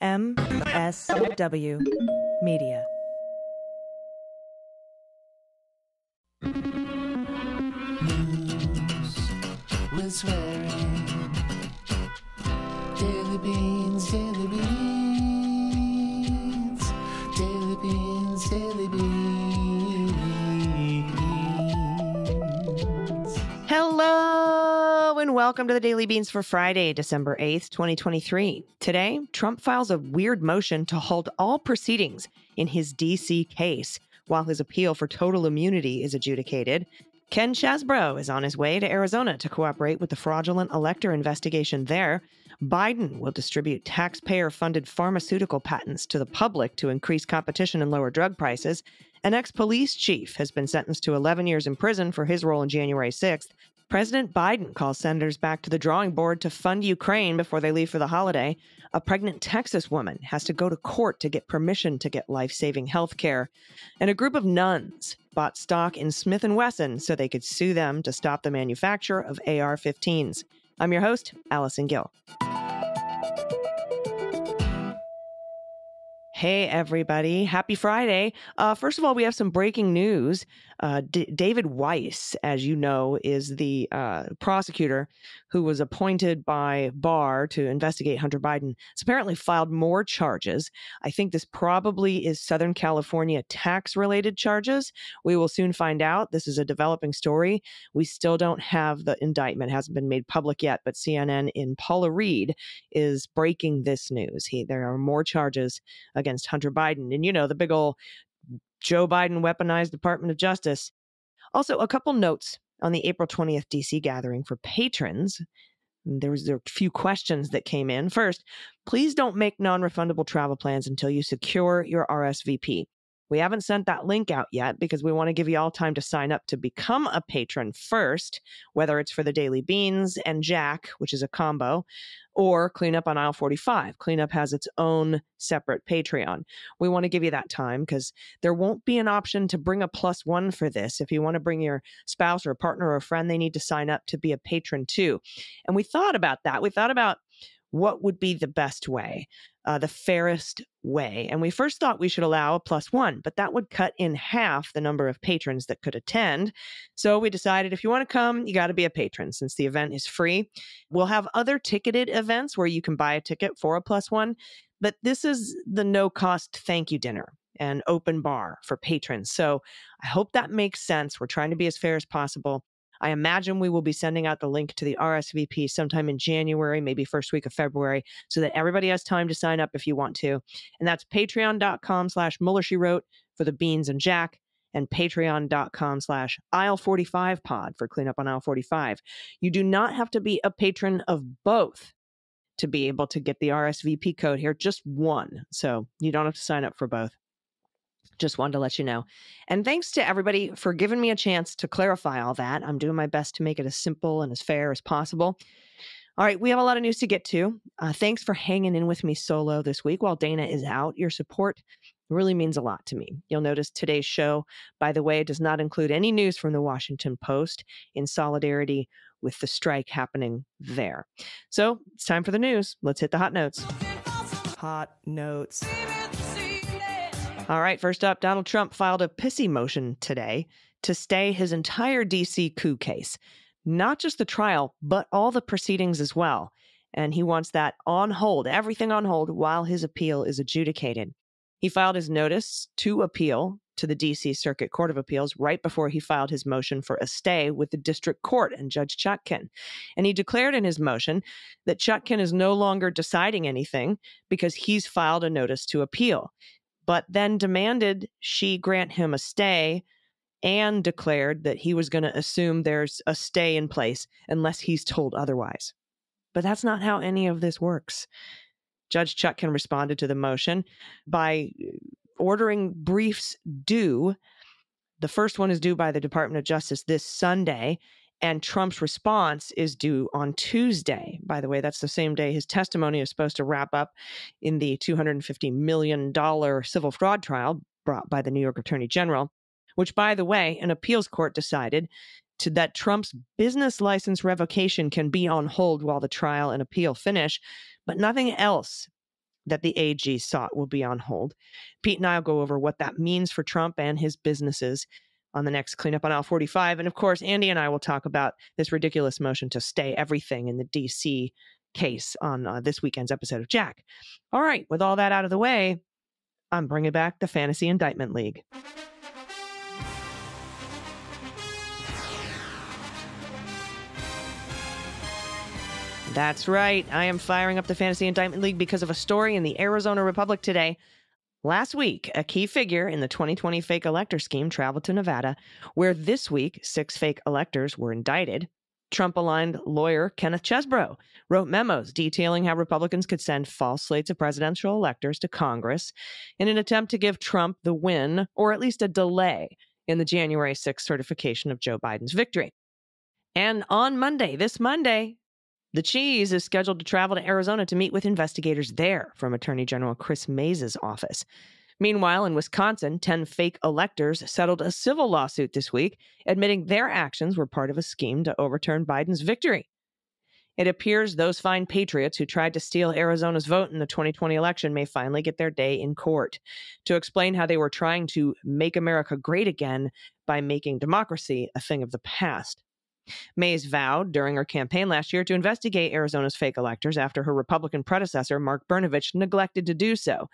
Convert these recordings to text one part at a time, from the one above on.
MSW Media. News with swearing. Daily beans, daily beans. Daily beans, daily beans. Hello and welcome to the Daily Beans for Friday, December 8th, 2023. Today, Trump files a weird motion to halt all proceedings in his D.C. case while his appeal for total immunity is adjudicated. Ken Chesebro is on his way to Arizona to cooperate with the fraudulent elector investigation there. Biden will distribute taxpayer-funded pharmaceutical patents to the public to increase competition and lower drug prices. An ex-police chief has been sentenced to 11 years in prison for his role in January 6th. President Biden calls senators back to the drawing board to fund Ukraine before they leave for the holiday. A pregnant Texas woman has to go to court to get permission to get life-saving health care. And a group of nuns bought stock in Smith Wesson so they could sue them to stop the manufacture of AR-15s. I'm your host, Allison Gill. Hey, everybody. Happy Friday. First of all, we have some breaking news. David Weiss, as you know, is the prosecutor who was appointed by Barr to investigate Hunter Biden. Has apparently filed more charges. I think this probably is Southern California tax-related charges. We will soon find out. This is a developing story. We still don't have the indictment. It hasn't been made public yet, but CNN in Paula Reed is breaking this news. There are more charges against Hunter Biden. And, you know, the big old Joe Biden weaponized Department of Justice. Also, a couple notes on the April 20th D.C. gathering for patrons. There were a few questions that came in. First, please don't make non-refundable travel plans until you secure your RSVP. We haven't sent that link out yet because we want to give you all time to sign up to become a patron first, whether it's for the Daily Beans and Jack, which is a combo, or Cleanup on Aisle 45. Cleanup has its own separate Patreon. We want to give you that time because there won't be an option to bring a +1 for this. If you want to bring your spouse or a partner or a friend, they need to sign up to be a patron too. And we thought about that. We thought about what would be the best way, the fairest way. And we first thought we should allow a +1, but that would cut in half the number of patrons that could attend. So we decided if you want to come, you got to be a patron since the event is free. We'll have other ticketed events where you can buy a ticket for a +1, but this is the no-cost thank you dinner and open bar for patrons. So I hope that makes sense. We're trying to be as fair as possible. I imagine we will be sending out the link to the RSVP sometime in January, maybe first week of February, so that everybody has time to sign up if you want to. And that's patreon.com/MullerSheWrote for the Beans and Jack, and patreon.com/Aisle45pod for Cleanup on Aisle 45. You do not have to be a patron of both to be able to get the RSVP code here, just one. So you don't have to sign up for both. Just wanted to let you know. And thanks to everybody for giving me a chance to clarify all that. I'm doing my best to make it as simple and as fair as possible. All right, we have a lot of news to get to. Thanks for hanging in with me solo this week while Dana is out. Your support really means a lot to me. You'll notice today's show, by the way, does not include any news from the Washington Post in solidarity with the strike happening there. So it's time for the news. Let's hit the hot notes. Hot notes. All right, first up, Donald Trump filed a pissy motion today to stay his entire D.C. coup case. Not just the trial, but all the proceedings as well. And he wants that on hold, everything on hold, while his appeal is adjudicated. He filed his notice to appeal to the D.C. Circuit Court of Appeals right before he filed his motion for a stay with the district court and Judge Chutkan. And he declared in his motion that Chutkan is no longer deciding anything because he's filed a notice to appeal, but then demanded she grant him a stay and declared that he was going to assume there's a stay in place unless he's told otherwise. But that's not how any of this works. Judge Chutkan responded to the motion by ordering briefs due. The first one is due by the Department of Justice this Sunday, and Trump's response is due on Tuesday. By the way, that's the same day his testimony is supposed to wrap up in the $250 million civil fraud trial brought by the New York Attorney General, which, by the way, an appeals court decided that Trump's business license revocation can be on hold while the trial and appeal finish, but nothing else. that the AG sought will be on hold. Pete and I will go over what that means for Trump and his businesses on the next Cleanup on Aisle 45. And of course, Andy and I will talk about this ridiculous motion to stay everything in the D.C. case on this weekend's episode of Jack. All right, with all that out of the way, I'm bringing back the Fantasy Indictment League. That's right. I am firing up the Fantasy Indictment League because of a story in the Arizona Republic today. Last week, a key figure in the 2020 fake elector scheme traveled to Nevada, where this week 6 fake electors were indicted. Trump-aligned lawyer Kenneth Chesebro wrote memos detailing how Republicans could send false slates of presidential electors to Congress in an attempt to give Trump the win, or at least a delay, in the January 6th certification of Joe Biden's victory. And on Monday, this Monday, the Cheese is scheduled to travel to Arizona to meet with investigators there from Attorney General Chris Mays's office. Meanwhile, in Wisconsin, 10 fake electors settled a civil lawsuit this week, admitting their actions were part of a scheme to overturn Biden's victory. It appears those fine patriots who tried to steal Arizona's vote in the 2020 election may finally get their day in court to explain how they were trying to make America great again by making democracy a thing of the past. Mays vowed during her campaign last year to investigate Arizona's fake electors after her Republican predecessor, Mark Brnovich, neglected to do so,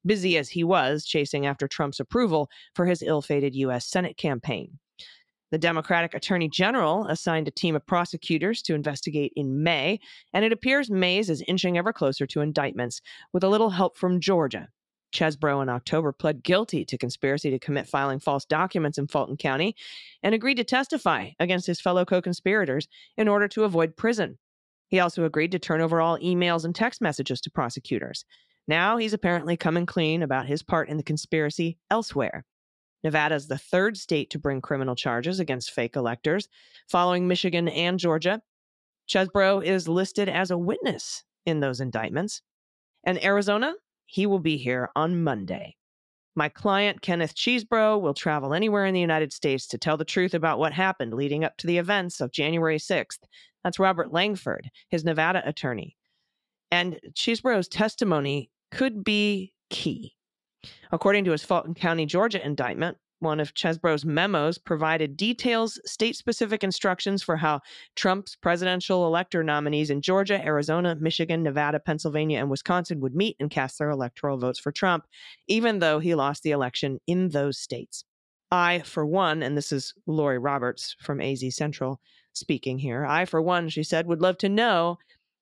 busy as he was chasing after Trump's approval for his ill-fated U.S. Senate campaign. The Democratic Attorney General assigned a team of prosecutors to investigate in May, and it appears Mays is inching ever closer to indictments, with a little help from Georgia. Chesebro in October pled guilty to conspiracy to commit filing false documents in Fulton County and agreed to testify against his fellow co-conspirators in order to avoid prison. He also agreed to turn over all emails and text messages to prosecutors. Now he's apparently coming clean about his part in the conspiracy elsewhere. Nevada is the third state to bring criminal charges against fake electors, following Michigan and Georgia. Chesebro is listed as a witness in those indictments. And Arizona? He will be here on Monday. My client, Kenneth Chesebro, will travel anywhere in the United States to tell the truth about what happened leading up to the events of January 6th. That's Robert Langford, his Nevada attorney. And Chesebro's testimony could be key. According to his Fulton County, Georgia indictment, one of Chesebro's memos provided details, state-specific instructions for how Trump's presidential elector nominees in Georgia, Arizona, Michigan, Nevada, Pennsylvania, and Wisconsin would meet and cast their electoral votes for Trump, even though he lost the election in those states. I, for one, and this is Lori Roberts from AZ Central speaking here, I, for one, she said, would love to know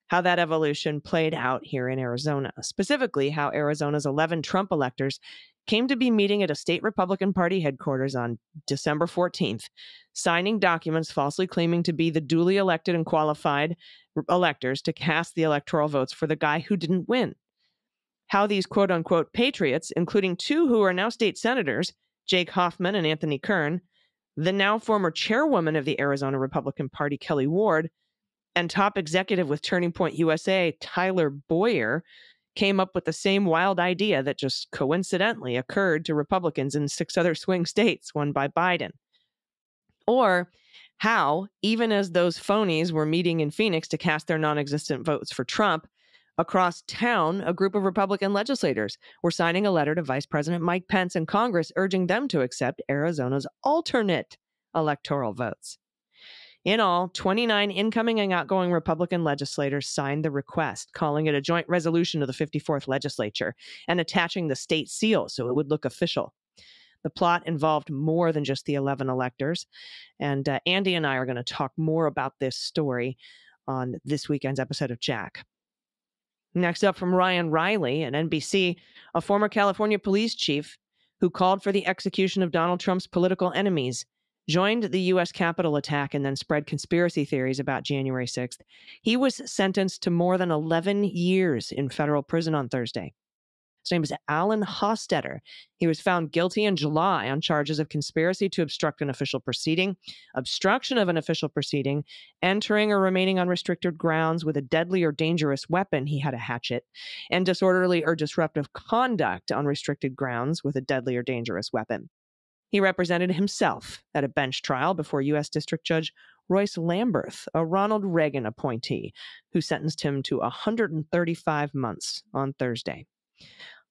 how that evolution played out here in Arizona, specifically how Arizona's 11 Trump electors came to be meeting at a state Republican Party headquarters on December 14th, signing documents falsely claiming to be the duly elected and qualified electors to cast the electoral votes for the guy who didn't win. How these quote-unquote patriots, including 2 who are now state senators, Jake Hoffman and Anthony Kern, the now former chairwoman of the Arizona Republican Party, Kelly Ward, and top executive with Turning Point USA, Tyler Boyer, came up with the same wild idea that just coincidentally occurred to Republicans in 6 other swing states won by Biden. Or how, even as those phonies were meeting in Phoenix to cast their non-existent votes for Trump, across town, a group of Republican legislators were signing a letter to Vice President Mike Pence and Congress urging them to accept Arizona's alternate electoral votes. In all, 29 incoming and outgoing Republican legislators signed the request, calling it a joint resolution of the 54th legislature and attaching the state seal so it would look official. The plot involved more than just the 11 electors, and Andy and I are going to talk more about this story on this weekend's episode of Jack. Next up from Ryan Riley at NBC, a former California police chief who called for the execution of Donald Trump's political enemies, joined the U.S. Capitol attack and then spread conspiracy theories about January 6th. He was sentenced to more than 11 years in federal prison on Thursday. His name is Alan Hostetter. He was found guilty in July on charges of conspiracy to obstruct an official proceeding, obstruction of an official proceeding, entering or remaining on restricted grounds with a deadly or dangerous weapon, he had a hatchet, and disorderly or disruptive conduct on restricted grounds with a deadly or dangerous weapon. He represented himself at a bench trial before U.S. District Judge Royce Lamberth, a Ronald Reagan appointee, who sentenced him to 135 months on Thursday.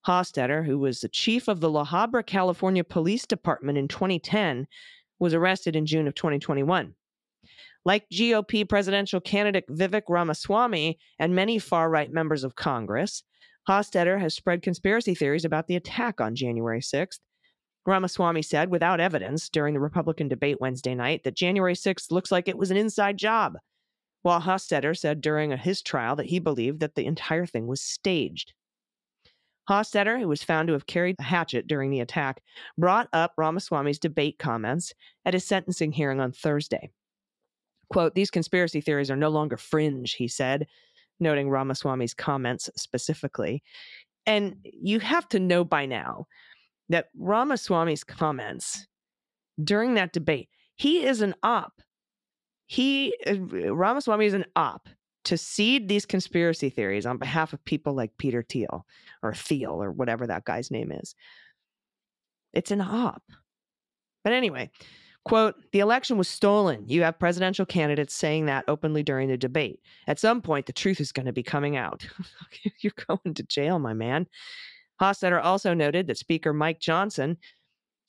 Hostetter, who was the chief of the La Habra, California Police Department in 2010, was arrested in June of 2021. Like GOP presidential candidate Vivek Ramaswamy and many far-right members of Congress, Hostetter has spread conspiracy theories about the attack on January 6th. Ramaswamy said, without evidence, during the Republican debate Wednesday night, that January 6th looks like it was an inside job, while Hostetter said during his trial that he believed that the entire thing was staged. Hostetter, who was found to have carried a hatchet during the attack, brought up Ramaswamy's debate comments at his sentencing hearing on Thursday. Quote, "These conspiracy theories are no longer fringe," he said, noting Ramaswamy's comments specifically. And you have to know by now that Ramaswamy's comments during that debate, he is an op. Ramaswamy is an op to seed these conspiracy theories on behalf of people like Peter Thiel or whatever that guy's name is. It's an op. But anyway, quote, "The election was stolen. You have presidential candidates saying that openly during the debate. At some point, the truth is going to be coming out." You're going to jail, my man. Hostetter also noted that Speaker Mike Johnson,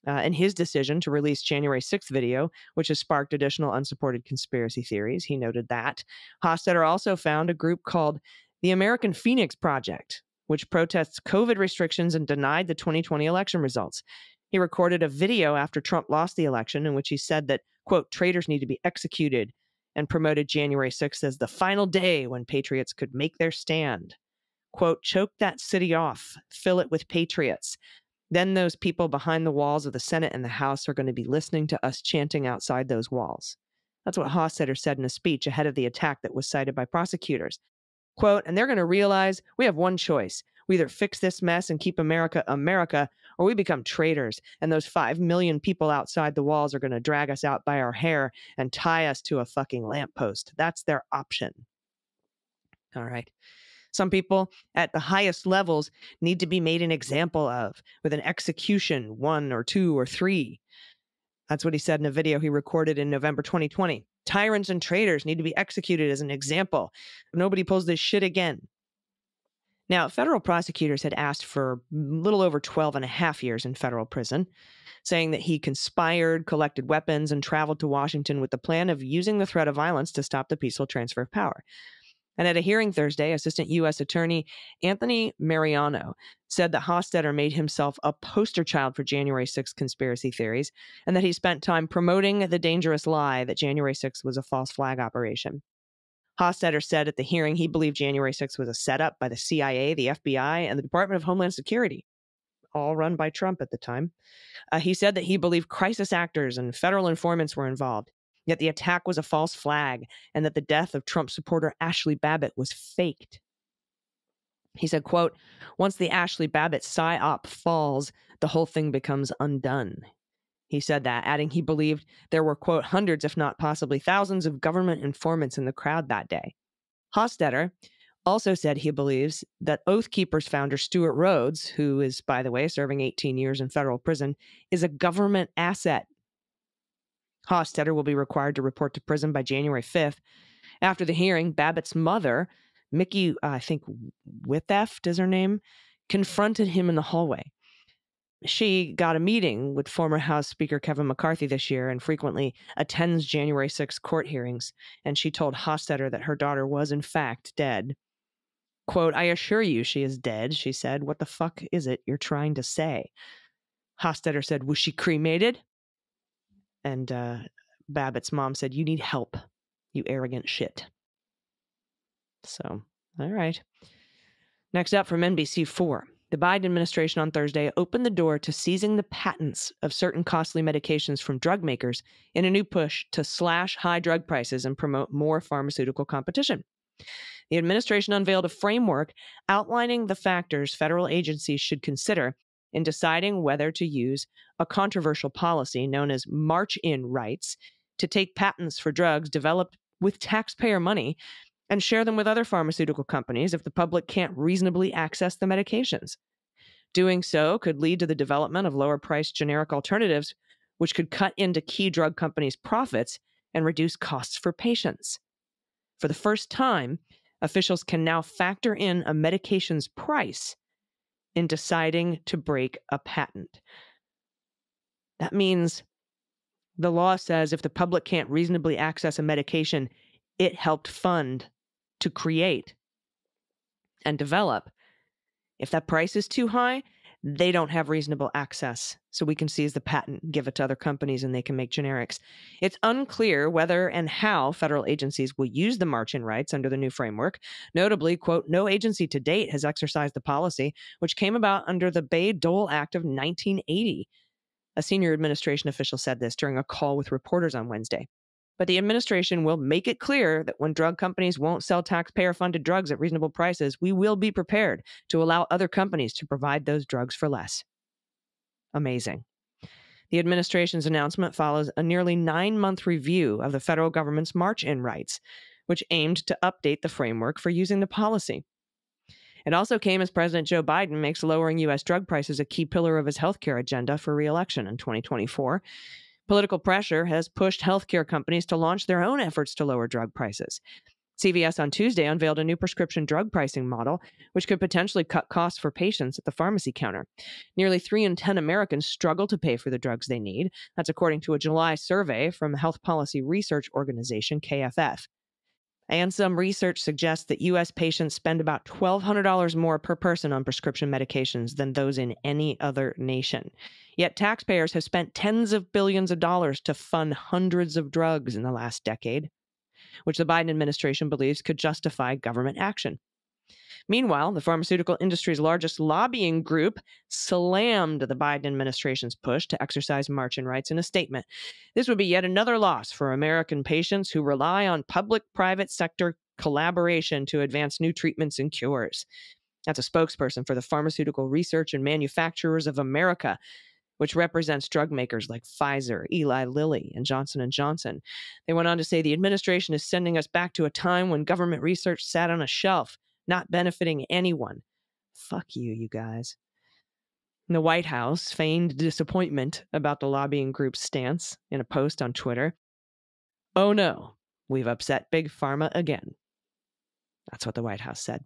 in his decision to release January 6th video, which has sparked additional unsupported conspiracy theories, he noted that. Hostetter also found a group called the American Phoenix Project, which protests COVID restrictions and denied the 2020 election results. He recorded a video after Trump lost the election in which he said that, quote, "traitors need to be executed," and promoted January 6th as the final day when patriots could make their stand. Quote, "Choke that city off, fill it with patriots. Then those people behind the walls of the Senate and the House are going to be listening to us chanting outside those walls." That's what Hostetter said in a speech ahead of the attack that was cited by prosecutors. Quote, "And they're going to realize we have one choice. We either fix this mess and keep America America, or we become traitors, and those 5 million people outside the walls are going to drag us out by our hair and tie us to a fucking lamppost. That's their option." All right. Some people at the highest levels need to be made an example of with an execution, 1 or 2 or 3. That's what he said in a video he recorded in November 2020. Tyrants and traitors need to be executed as an example. Nobody pulls this shit again. Now, federal prosecutors had asked for a little over 12 and a half years in federal prison, saying that he conspired, collected weapons, and traveled to Washington with the plan of using the threat of violence to stop the peaceful transfer of power. And at a hearing Thursday, Assistant U.S. Attorney Anthony Mariano said that Hostetter made himself a poster child for January 6th conspiracy theories, and that he spent time promoting the dangerous lie that January 6th was a false flag operation. Hostetter said at the hearing he believed January 6th was a setup by the CIA, the FBI, and the Department of Homeland Security, all run by Trump at the time. He said that he believed crisis actors and federal informants were involved, yet the attack was a false flag, and that the death of Trump supporter Ashley Babbitt was faked. He said, quote, "Once the Ashley Babbitt psyop falls, the whole thing becomes undone." He said that, adding he believed there were, quote, "hundreds, if not possibly thousands of government informants in the crowd that day." Hostetter also said he believes that Oath Keepers founder Stuart Rhodes, who is, by the way, serving 18 years in federal prison, is a government asset. Hostetter will be required to report to prison by January 5th. After the hearing, Babbitt's mother, Mickey, I think Witheft is her name, confronted him in the hallway. She got a meeting with former House Speaker Kevin McCarthy this year and frequently attends January 6 court hearings, and she told Hostetter that her daughter was, in fact, dead. Quote, "I assure you she is dead," she said. "What the fuck is it you're trying to say?" Hostetter said, "Was she cremated?" And Babbitt's mom said, "You need help, you arrogant shit." So, all right. Next up from NBC4. The Biden administration on Thursday opened the door to seizing the patents of certain costly medications from drug makers in a new push to slash high drug prices and promote more pharmaceutical competition. The administration unveiled a framework outlining the factors federal agencies should consider in deciding whether to use a controversial policy known as march-in rights to take patents for drugs developed with taxpayer money and share them with other pharmaceutical companies if the public can't reasonably access the medications. Doing so could lead to the development of lower-priced generic alternatives, which could cut into key drug companies' profits and reduce costs for patients. For the first time, officials can now factor in a medication's price in deciding to break a patent. That means the law says if the public can't reasonably access a medication it helped fund to create and develop, if that price is too high, they don't have reasonable access. So we can seize the patent, give it to other companies, and they can make generics. It's unclear whether and how federal agencies will use the march-in rights under the new framework. Notably, quote, no agency to date has exercised the policy, which came about under the Bayh-Dole Act of 1980. A senior administration official said this during a call with reporters on Wednesday. But the administration will make it clear that when drug companies won't sell taxpayer-funded drugs at reasonable prices, we will be prepared to allow other companies to provide those drugs for less. Amazing. The administration's announcement follows a nearly 9-month review of the federal government's march-in rights, which aimed to update the framework for using the policy. It also came as President Joe Biden makes lowering U.S. drug prices a key pillar of his healthcare agenda for re-election in 2024. Political pressure has pushed healthcare companies to launch their own efforts to lower drug prices. CVS on Tuesday unveiled a new prescription drug pricing model, which could potentially cut costs for patients at the pharmacy counter. Nearly 3 in 10 Americans struggle to pay for the drugs they need. That's according to a July survey from the health policy research organization KFF. And some research suggests that U.S. patients spend about $1,200 more per person on prescription medications than those in any other nation. Yet taxpayers have spent tens of billions of dollars to fund hundreds of drugs in the last decade, which the Biden administration believes could justify government action. Meanwhile, the pharmaceutical industry's largest lobbying group slammed the Biden administration's push to exercise march-in rights in a statement. This would be yet another loss for American patients who rely on public-private sector collaboration to advance new treatments and cures. That's a spokesperson for the Pharmaceutical Research and Manufacturers of America, which represents drug makers like Pfizer, Eli Lilly, and Johnson & Johnson. They went on to say the administration is sending us back to a time when government research sat on a shelf, not benefiting anyone. Fuck you, you guys. The White House feigned disappointment about the lobbying group's stance in a post on Twitter. Oh no, we've upset Big Pharma again. That's what the White House said.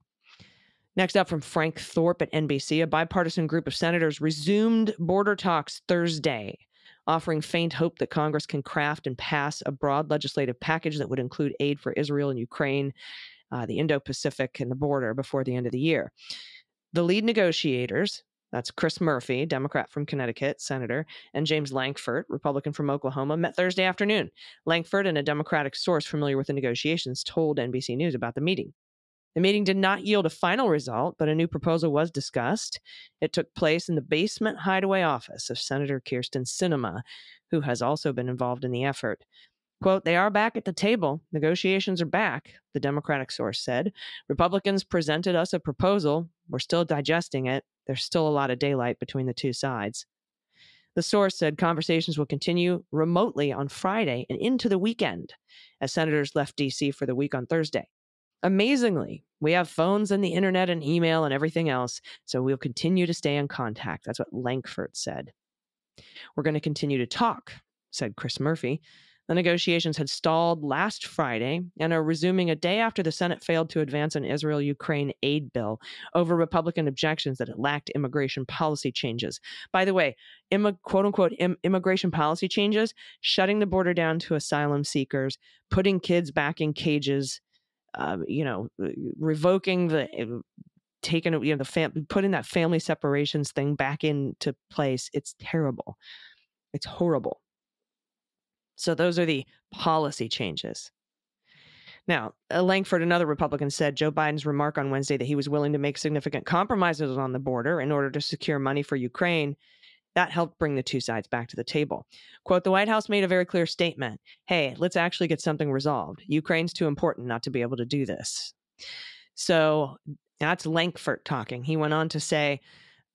Next up from Frank Thorpe at NBC, a bipartisan group of senators resumed border talks Thursday, offering faint hope that Congress can craft and pass a broad legislative package that would include aid for Israel and Ukraine, the Indo-Pacific, and the border before the end of the year. The lead negotiators, that's Chris Murphy, Democrat from Connecticut, Senator, and James Lankford, Republican from Oklahoma, met Thursday afternoon. Lankford and a Democratic source familiar with the negotiations told NBC News about the meeting. The meeting did not yield a final result, but a new proposal was discussed. It took place in the basement hideaway office of Senator Kyrsten Sinema, who has also been involved in the effort. Quote, they are back at the table. Negotiations are back, the Democratic source said. Republicans presented us a proposal. We're still digesting it. There's still a lot of daylight between the two sides. The source said conversations will continue remotely on Friday and into the weekend as senators left D.C. for the week on Thursday. Amazingly, we have phones and the internet and email and everything else, so we'll continue to stay in contact. That's what Lankford said. We're going to continue to talk, said Chris Murphy. The negotiations had stalled last Friday and are resuming a day after the Senate failed to advance an Israel-Ukraine aid bill over Republican objections that it lacked immigration policy changes. By the way, quote-unquote immigration policy changes, shutting the border down to asylum seekers, putting kids back in cages, revoking putting that family separations thing back into place. It's terrible. It's horrible. So those are the policy changes. Now, Lankford, another Republican, said Joe Biden's remark on Wednesday that he was willing to make significant compromises on the border in order to secure money for Ukraine, that helped bring the two sides back to the table. Quote, the White House made a very clear statement. Hey, let's actually get something resolved. Ukraine's too important not to be able to do this. So that's Lankford talking. He went on to say,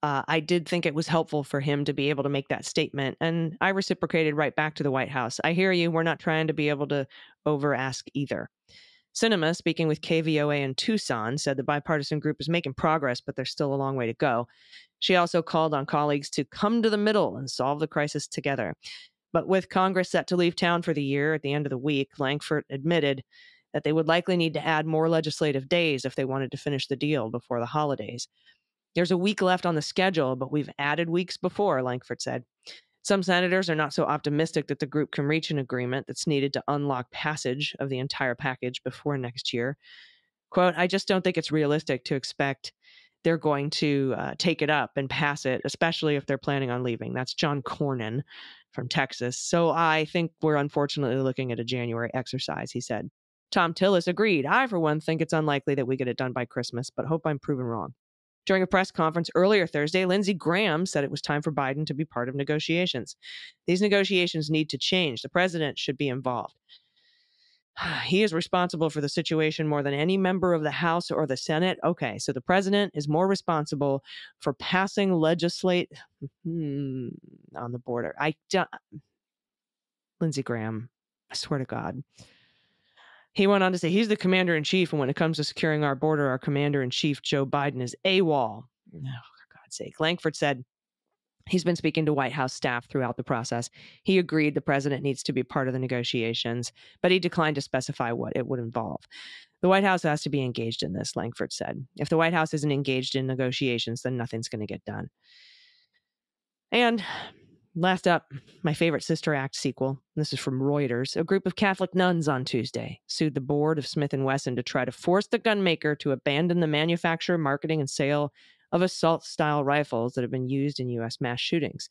I did think it was helpful for him to be able to make that statement, and I reciprocated right back to the White House. I hear you. We're not trying to be able to over-ask either. Sinema, speaking with KVOA in Tucson, said the bipartisan group is making progress, but there's still a long way to go. She also called on colleagues to come to the middle and solve the crisis together. But with Congress set to leave town for the year at the end of the week, Lankford admitted that they would likely need to add more legislative days if they wanted to finish the deal before the holidays. There's a week left on the schedule, but we've added weeks before, Langford said. Some senators are not so optimistic that the group can reach an agreement that's needed to unlock passage of the entire package before next year. Quote, I just don't think it's realistic to expect they're going to take it up and pass it, especially if they're planning on leaving. That's John Cornyn from Texas. So I think we're unfortunately looking at a January exercise, he said. Tom Tillis agreed. I, for one, think it's unlikely that we get it done by Christmas, but hope I'm proven wrong. During a press conference earlier Thursday, Lindsey Graham said it was time for Biden to be part of negotiations. These negotiations need to change. The president should be involved. He is responsible for the situation more than any member of the House or the Senate. Okay, so the president is more responsible for passing legislate on the border. Lindsey Graham, I swear to God. He went on to say he's the commander-in-chief, and when it comes to securing our border, our commander-in-chief, Joe Biden, is AWOL. Oh, for God's sake. Langford said he's been speaking to White House staff throughout the process. He agreed the president needs to be part of the negotiations, but he declined to specify what it would involve. The White House has to be engaged in this, Langford said. If the White House isn't engaged in negotiations, then nothing's going to get done. And last up, my favorite Sister Act sequel. This is from Reuters. A group of Catholic nuns on Tuesday sued the board of Smith Wesson to try to force the gun maker to abandon the manufacture, marketing, and sale of assault-style rifles that have been used in U.S. mass shootings.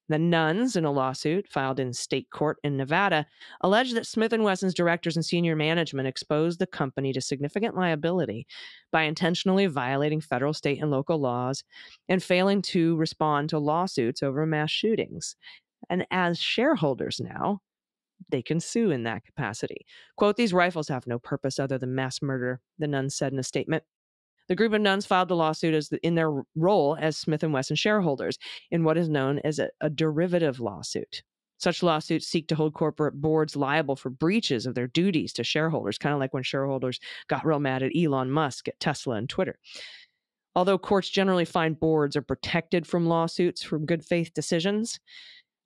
The nuns, in a lawsuit filed in state court in Nevada, allege that Smith & Wesson's directors and senior management exposed the company to significant liability by intentionally violating federal, state, and local laws and failing to respond to lawsuits over mass shootings. And as shareholders now, they can sue in that capacity. Quote, these rifles have no purpose other than mass murder, the nuns said in a statement. The group of nuns filed the lawsuit in their role as Smith & Wesson shareholders in what is known as a derivative lawsuit. Such lawsuits seek to hold corporate boards liable for breaches of their duties to shareholders, kind of like when shareholders got real mad at Elon Musk at Tesla and Twitter. Although courts generally find boards are protected from lawsuits from good faith decisions,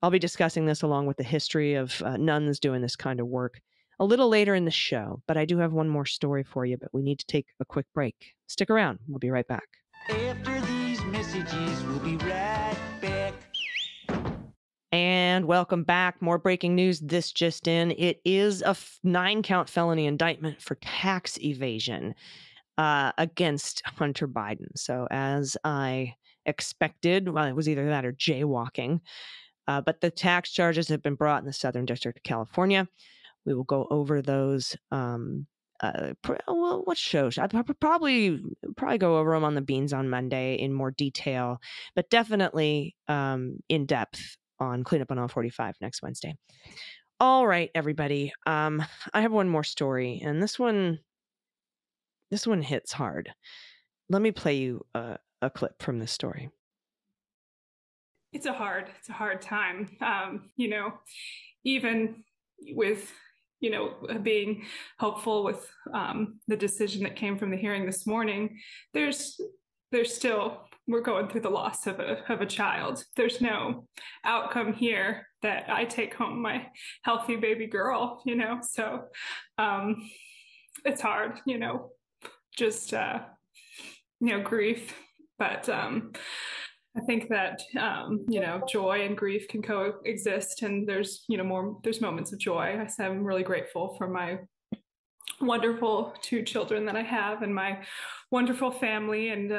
I'll be discussing this along with the history of nuns doing this kind of work a little later in the show, but I do have one more story for you, but we need to take a quick break. Stick around. We'll be right back. After these messages, we'll be right back. And welcome back. More breaking news. This just in. It is a 9-count felony indictment for tax evasion against Hunter Biden. So as I expected, well, it was either that or jaywalking. But the tax charges have been brought in the Southern District of California. We will go over those. What shows? I'd probably go over them on the Beans on Monday in more detail, but definitely in depth on Cleanup on All 45 next Wednesday. All right, everybody. I have one more story, and this one hits hard. Let me play you a clip from this story. It's a hard time. Even with being hopeful with the decision that came from the hearing this morning, there's still, we're going through the loss of a child. There's no outcome here that I take home my healthy baby girl, so it's hard, just grief, but I think that, joy and grief can coexist, and there's moments of joy. I'm really grateful for my wonderful 2 children that I have and my wonderful family. And,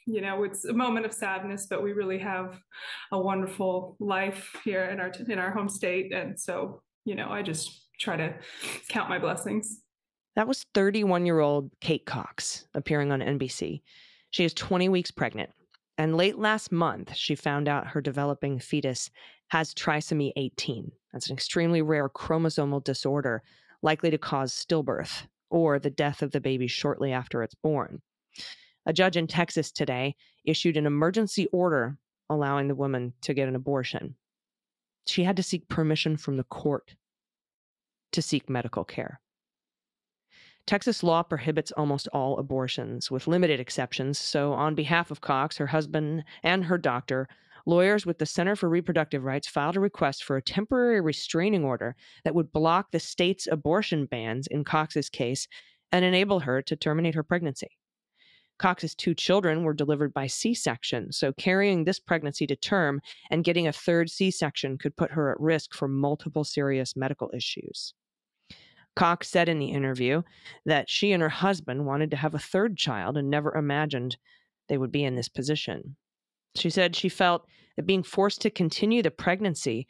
it's a moment of sadness, but we really have a wonderful life here in our home state. And so, I just try to count my blessings. That was 31-year-old Kate Cox appearing on NBC. She is 20 weeks pregnant. And late last month, she found out her developing fetus has trisomy 18. That's an extremely rare chromosomal disorder likely to cause stillbirth or the death of the baby shortly after it's born. A judge in Texas today issued an emergency order allowing the woman to get an abortion. She had to seek permission from the court to seek medical care. Texas law prohibits almost all abortions, with limited exceptions. So on behalf of Cox, her husband, and her doctor, lawyers with the Center for Reproductive Rights filed a request for a temporary restraining order that would block the state's abortion bans in Cox's case and enable her to terminate her pregnancy. Cox's 2 children were delivered by C-section, so carrying this pregnancy to term and getting a third C-section could put her at risk for multiple serious medical issues. Cox said in the interview that she and her husband wanted to have a third child and never imagined they would be in this position. She said she felt that being forced to continue the pregnancy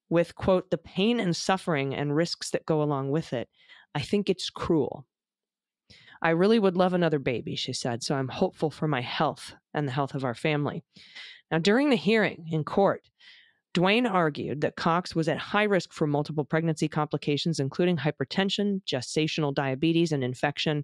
with, quote, the pain and suffering and risks that go along with it, I think it's cruel. I really would love another baby, she said, so I'm hopeful for my health and the health of our family. Now, during the hearing in court, Duane argued that Cox was at high risk for multiple pregnancy complications, including hypertension, gestational diabetes, and infection,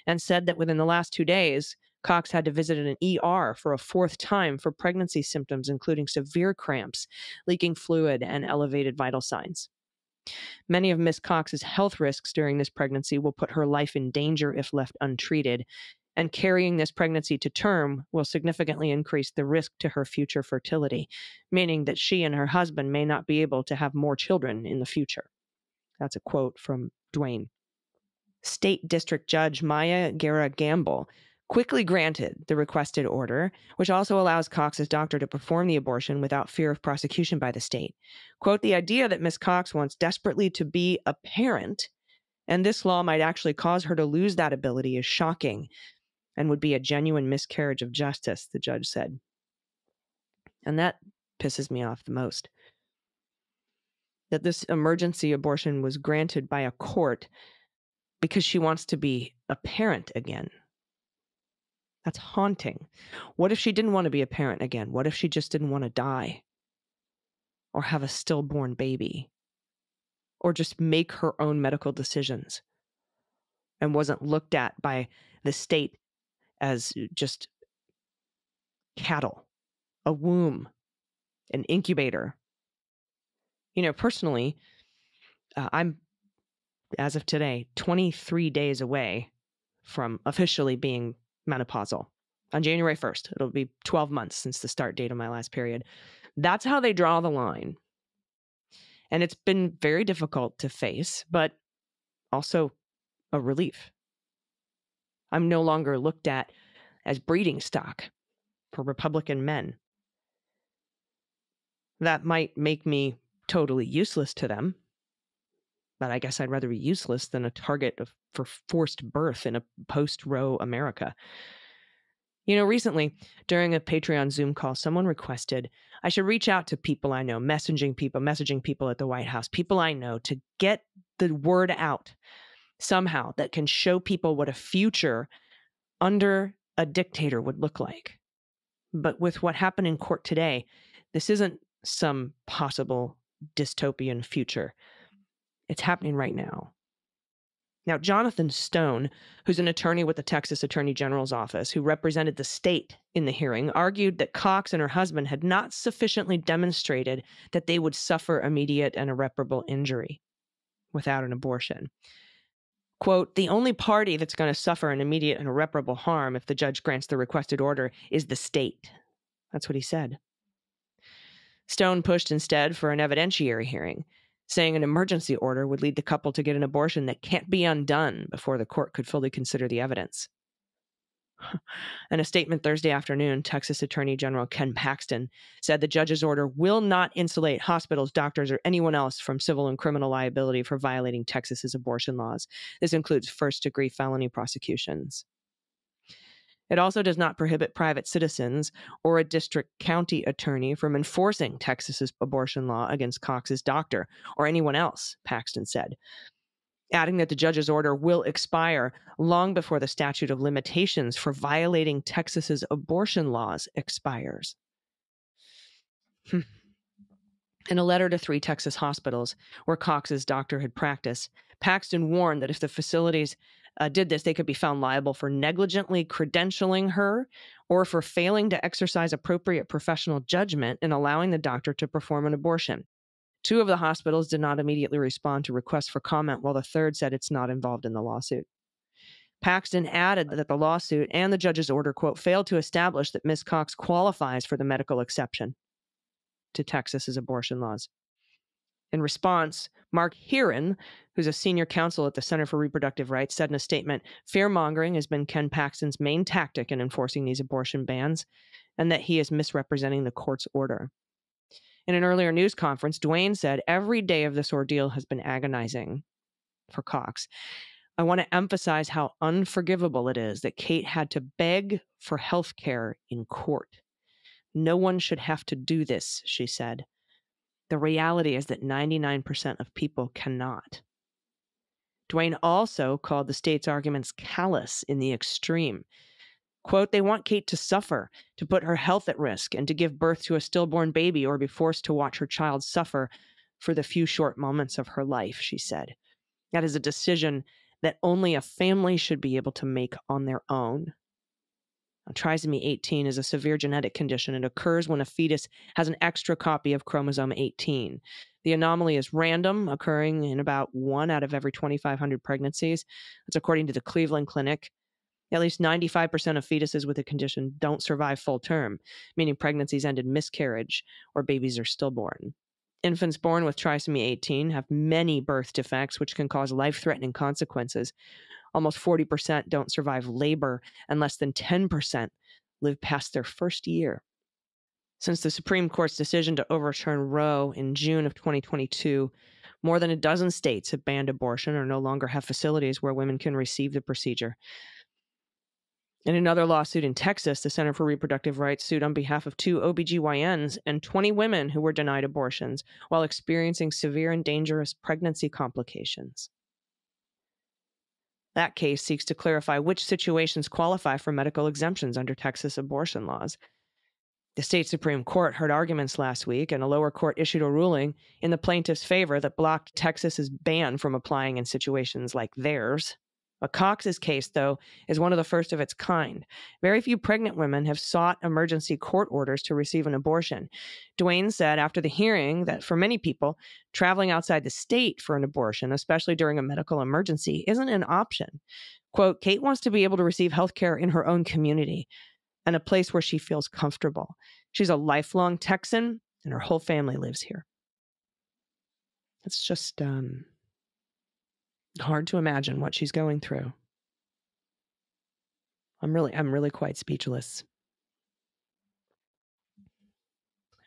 and said that within the last 2 days, Cox had to visit an ER for a 4th time for pregnancy symptoms, including severe cramps, leaking fluid, and elevated vital signs. Many of Miss Cox's health risks during this pregnancy will put her life in danger if left untreated, and carrying this pregnancy to term will significantly increase the risk to her future fertility, meaning that she and her husband may not be able to have more children in the future. That's a quote from Duane. State District Judge Maya Guerra Gamble quickly granted the requested order, which also allows Cox's doctor to perform the abortion without fear of prosecution by the state. Quote, the idea that Miss Cox wants desperately to be a parent, and this law might actually cause her to lose that ability, is shocking and would be a genuine miscarriage of justice, the judge said. And that pisses me off the most. That this emergency abortion was granted by a court because she wants to be a parent again. That's haunting. What if she didn't want to be a parent again? What if she just didn't want to die? Or have a stillborn baby? Or just make her own medical decisions and wasn't looked at by the state as just cattle, a womb, an incubator. You know, personally, I'm, as of today, 23 days away from officially being menopausal. On January 1st, it'll be 12 months since the start date of my last period. That's how they draw the line. And it's been very difficult to face, but also a relief. I'm no longer looked at as breeding stock for Republican men. That might make me totally useless to them, but I guess I'd rather be useless than a target for forced birth in a post-Roe America. You know, recently, during a Patreon Zoom call, someone requested I should reach out to people I know, messaging people at the White House, people I know, to get the word out somehow that can show people what a future under a dictator would look like. But with what happened in court today, this isn't some possible dystopian future. It's happening right now. Now, Jonathan Stone, who's an attorney with the Texas Attorney General's office, who represented the state in the hearing, argued that Cox and her husband had not sufficiently demonstrated that they would suffer immediate and irreparable injury without an abortion. Quote, the only party that's going to suffer an immediate and irreparable harm if the judge grants the requested order is the state. That's what he said. Stone pushed instead for an evidentiary hearing, saying an emergency order would lead the couple to get an abortion that can't be undone before the court could fully consider the evidence. In a statement Thursday afternoon, Texas Attorney General Ken Paxton said the judge's order will not insulate hospitals, doctors, or anyone else from civil and criminal liability for violating Texas's abortion laws. This includes first-degree felony prosecutions. It also does not prohibit private citizens or a district county attorney from enforcing Texas's abortion law against Cox's doctor or anyone else, Paxton said, adding that the judge's order will expire long before the statute of limitations for violating Texas's abortion laws expires. In a letter to 3 Texas hospitals where Cox's doctor had practiced, Paxton warned that if the facilities did this, they could be found liable for negligently credentialing her or for failing to exercise appropriate professional judgment in allowing the doctor to perform an abortion. 2 of the hospitals did not immediately respond to requests for comment, while the third said it's not involved in the lawsuit. Paxton added that the lawsuit and the judge's order, quote, failed to establish that Ms. Cox qualifies for the medical exception to Texas's abortion laws. In response, Mark Heron, who's a senior counsel at the Center for Reproductive Rights, said in a statement, fear-mongering has been Ken Paxton's main tactic in enforcing these abortion bans, and that he is misrepresenting the court's order. In an earlier news conference, Dwayne said, every day of this ordeal has been agonizing for Cox. I want to emphasize how unforgivable it is that Kate had to beg for health care in court. No one should have to do this, she said. The reality is that 99% of people cannot. Dwayne also called the state's arguments callous in the extreme. Quote, they want Kate to suffer, to put her health at risk, and to give birth to a stillborn baby or be forced to watch her child suffer for the few short moments of her life, she said. That is a decision that only a family should be able to make on their own. Now, trisomy 18 is a severe genetic condition. It occurs when a fetus has an extra copy of chromosome 18. The anomaly is random, occurring in about 1 out of every 2,500 pregnancies. That's according to the Cleveland Clinic. At least 95% of fetuses with the condition don't survive full term, meaning pregnancies end in miscarriage or babies are stillborn. Infants born with trisomy 18 have many birth defects, which can cause life-threatening consequences. Almost 40% don't survive labor, and less than 10% live past their first year. Since the Supreme Court's decision to overturn Roe in June of 2022, more than a dozen states have banned abortion or no longer have facilities where women can receive the procedure. In another lawsuit in Texas, the Center for Reproductive Rights sued on behalf of 2 OBGYNs and 20 women who were denied abortions while experiencing severe and dangerous pregnancy complications. That case seeks to clarify which situations qualify for medical exemptions under Texas abortion laws. The state Supreme Court heard arguments last week, and a lower court issued a ruling in the plaintiff's favor that blocked Texas's ban from applying in situations like theirs. But Cox's case, though, is one of the first of its kind. Very few pregnant women have sought emergency court orders to receive an abortion. Dwayne said after the hearing that for many people, traveling outside the state for an abortion, especially during a medical emergency, isn't an option. Quote, Kate wants to be able to receive health care in her own community and a place where she feels comfortable. She's a lifelong Texan, and her whole family lives here. It's just hard to imagine what she's going through. I'm really quite speechless.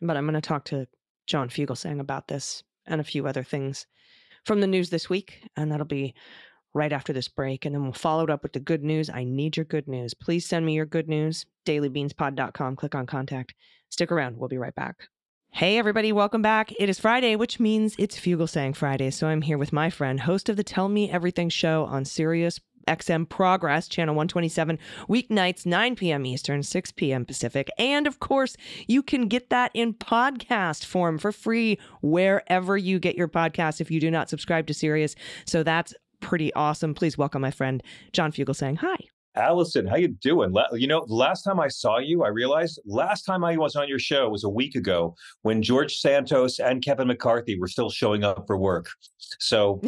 But I'm going to talk to John Fugelsang about this and a few other things from the news this week, and that'll be right after this break. And then we'll follow it up with the good news. I need your good news. Please send me your good news. dailybeanspod.com. Click on contact. Stick around. We'll be right back. Hey, everybody. Welcome back. It is Friday, which means it's Fugelsang Friday. So I'm here with my friend, host of the Tell Me Everything show on Sirius XM Progress, channel 127, weeknights, 9 p.m. Eastern, 6 p.m. Pacific. And of course, you can get that in podcast form for free wherever you get your podcasts if you do not subscribe to Sirius. So that's pretty awesome. Please welcome my friend, John Fugelsang. Hi. Allison, how you doing? Last time I saw you, I realized last time I was on your show was a week ago when George Santos and Kevin McCarthy were still showing up for work. So,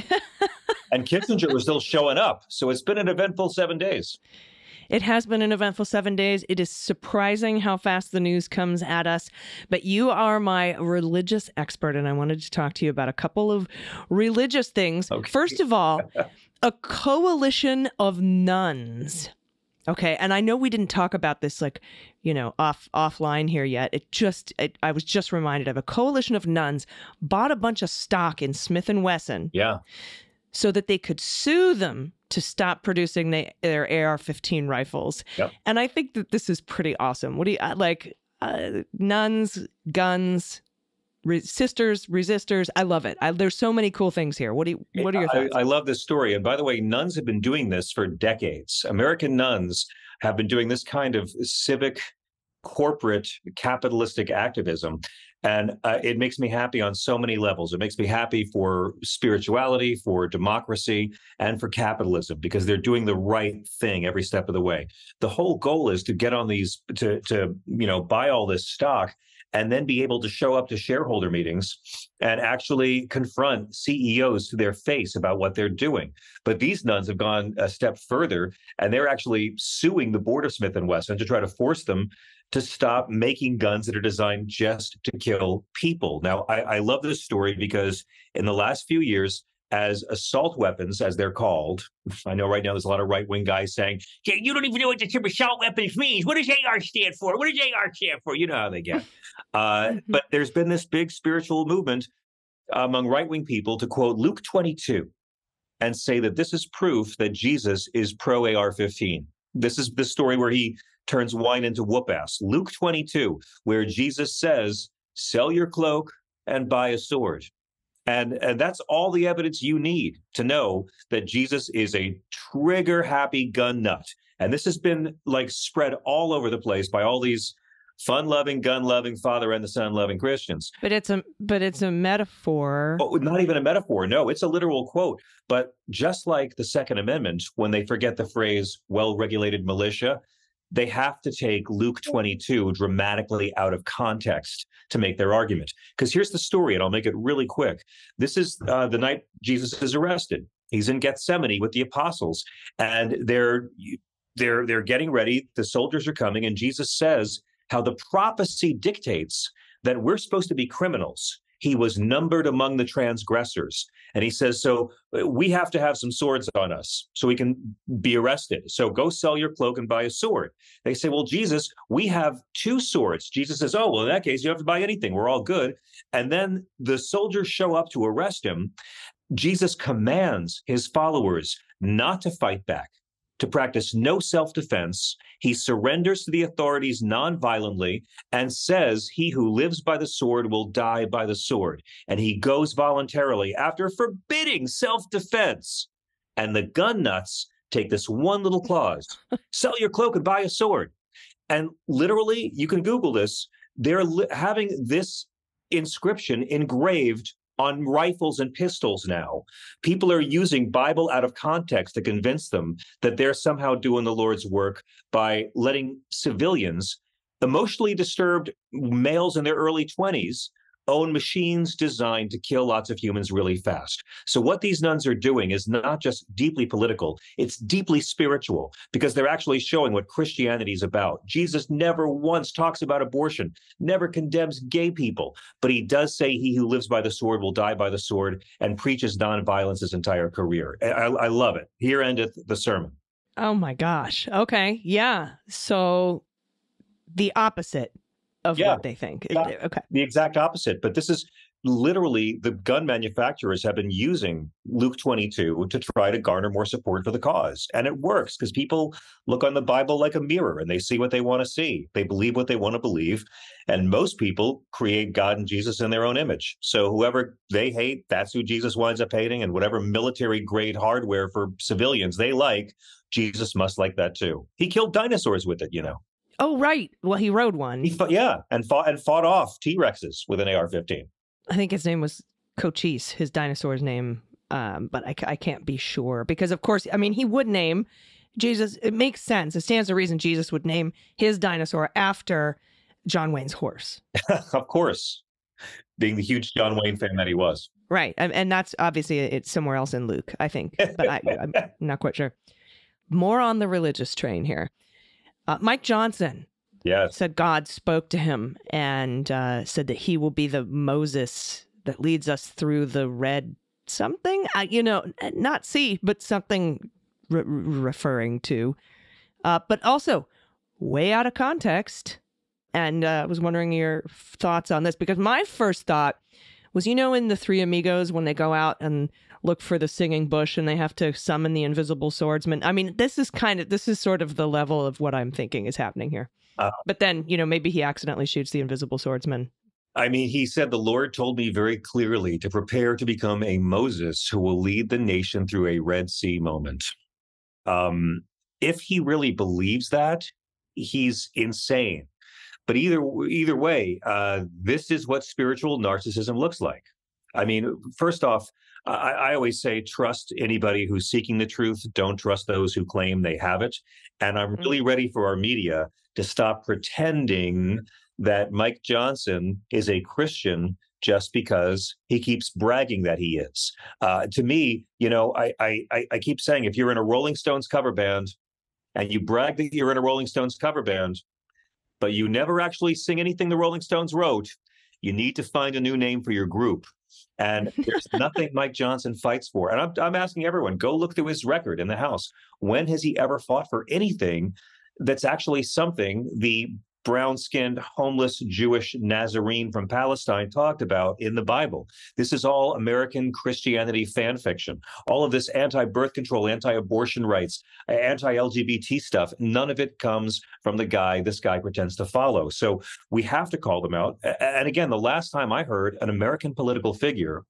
and Kissinger was still showing up. So it's been an eventful 7 days. It has been an eventful 7 days. It is surprising how fast the news comes at us. But you are my religious expert, and I wanted to talk to you about a couple of religious things. Okay. First of all, a coalition of nuns. Okay, and I know we didn't talk about this offline here yet. I was just reminded of a coalition of nuns bought a bunch of stock in Smith Wesson. Yeah. So that they could sue them to stop producing their AR-15 rifles. Yep. And I think that this is pretty awesome. What do you like? Nuns, guns, sisters, resistors. I love it. There's so many cool things here. What are your thoughts? I love this story. And by the way, nuns have been doing this for decades. American nuns have been doing this kind of civic, corporate, capitalistic activism. And it makes me happy on so many levels. It makes me happy for spirituality, for democracy, and for capitalism, because they're doing the right thing every step of the way. The whole goal is to get on these, to buy all this stock and then be able to show up to shareholder meetings and actually confront CEOs to their face about what they're doing. But these nuns have gone a step further, and they're actually suing the board of Smith and Wesson to try to force them to stop making guns that are designed just to kill people. Now, I love this story because in the last few years, as assault weapons, as they're called, I know right now there's a lot of right-wing guys saying, "Hey, you don't even know what the term assault weapons means. What does AR stand for? What does AR stand for?" You know how they get. But there's been this big spiritual movement among right-wing people to quote Luke 22 and say that this is proof that Jesus is pro AR-15. This is the story where he turns wine into whoop ass. Luke 22, where Jesus says, "Sell your cloak and buy a sword." And that's all the evidence you need to know that Jesus is a trigger-happy gun nut. And this has been like spread all over the place by all these fun-loving, gun-loving, Father and the Son-loving Christians. But it's a metaphor. Oh, not even a metaphor. No, it's a literal quote. But just like the Second Amendment, when they forget the phrase well-regulated militia, they have to take Luke 22 dramatically out of context to make their argument. Because here's the story, and I'll make it really quick. This is the night Jesus is arrested. He's in Gethsemane with the apostles, and they're getting ready. The soldiers are coming, and Jesus says how the prophecy dictates that we're supposed to be criminals. He was numbered among the transgressors. And he says, so we have to have some swords on us so we can be arrested. So go sell your cloak and buy a sword. They say, well, Jesus, we have 2 swords. Jesus says, oh, well, in that case, you don't have to buy anything. We're all good. And then the soldiers show up to arrest him. Jesus commands his followers not to fight back, to practice no self-defense. He surrenders to the authorities non-violently and says, he who lives by the sword will die by the sword. And he goes voluntarily after forbidding self-defense. And the gun nuts take this one little clause, sell your cloak and buy a sword. And literally, you can Google this, they're having this inscription engraved on rifles and pistols now. People are using Bible out of context to convince them that they're somehow doing the Lord's work by letting civilians, emotionally disturbed males in their early 20s, own machines designed to kill lots of humans really fast. So what these nuns are doing is not just deeply political, it's deeply spiritual, because they're actually showing what Christianity is about. Jesus never once talks about abortion, never condemns gay people, but he does say he who lives by the sword will die by the sword, and preaches nonviolence his entire career. I love it. Here endeth the sermon. Oh my gosh. Okay. Yeah. So the opposite of what they think. Yeah, okay. The exact opposite. But this is literally, the gun manufacturers have been using Luke 22 to try to garner more support for the cause. And it works because people look on the Bible like a mirror and they see what they want to see. They believe what they want to believe. And most people create God and Jesus in their own image. So whoever they hate, that's who Jesus winds up hating. And whatever military grade hardware for civilians they like, Jesus must like that too. He killed dinosaurs with it, you know. Oh, right. Well, he rode one. He fought, and fought off T-Rexes with an AR-15. I think his name was Cochise, his dinosaur's name, but I can't be sure. Because, of course, I mean, he would name Jesus. It makes sense. It stands to reason Jesus would name his dinosaur after John Wayne's horse. Of course, being the huge John Wayne fan that he was. Right. And that's obviously it's somewhere else in Luke, I think. But I'm not quite sure. More on the religious train here. Mike Johnson said God spoke to him and said that he will be the Moses that leads us through the red something, not sea, but something referring to, but also way out of context. And I was wondering your thoughts on this, because my first thought was, in the Three Amigos, when they go out and look for the singing bush and they have to summon the invisible swordsman. I mean, this is sort of the level of what I'm thinking is happening here. But then, maybe he accidentally shoots the invisible swordsman. I mean, he said, the Lord told me very clearly to prepare to become a Moses who will lead the nation through a Red Sea moment. If he really believes that, he's insane. But either way, this is what spiritual narcissism looks like. I mean, first off, I always say, trust anybody who's seeking the truth. Don't trust those who claim they have it. And I'm really ready for our media to stop pretending that Mike Johnson is a Christian just because he keeps bragging that he is. To me, I keep saying, if you're in a Rolling Stones cover band and you brag that you're in a Rolling Stones cover band, but you never actually sing anything the Rolling Stones wrote, you need to find a new name for your group. And there's nothing Mike Johnson fights for. And I'm asking everyone, go look through his record in the House. When has he ever fought for anything that's actually something the brown-skinned, homeless Jewish Nazarene from Palestine talked about in the Bible? This is all American Christianity fan fiction. All of this anti-birth control, anti-abortion rights, anti-LGBT stuff, none of it comes from the guy this guy pretends to follow. So we have to call them out. And again, the last time I heard an American political figure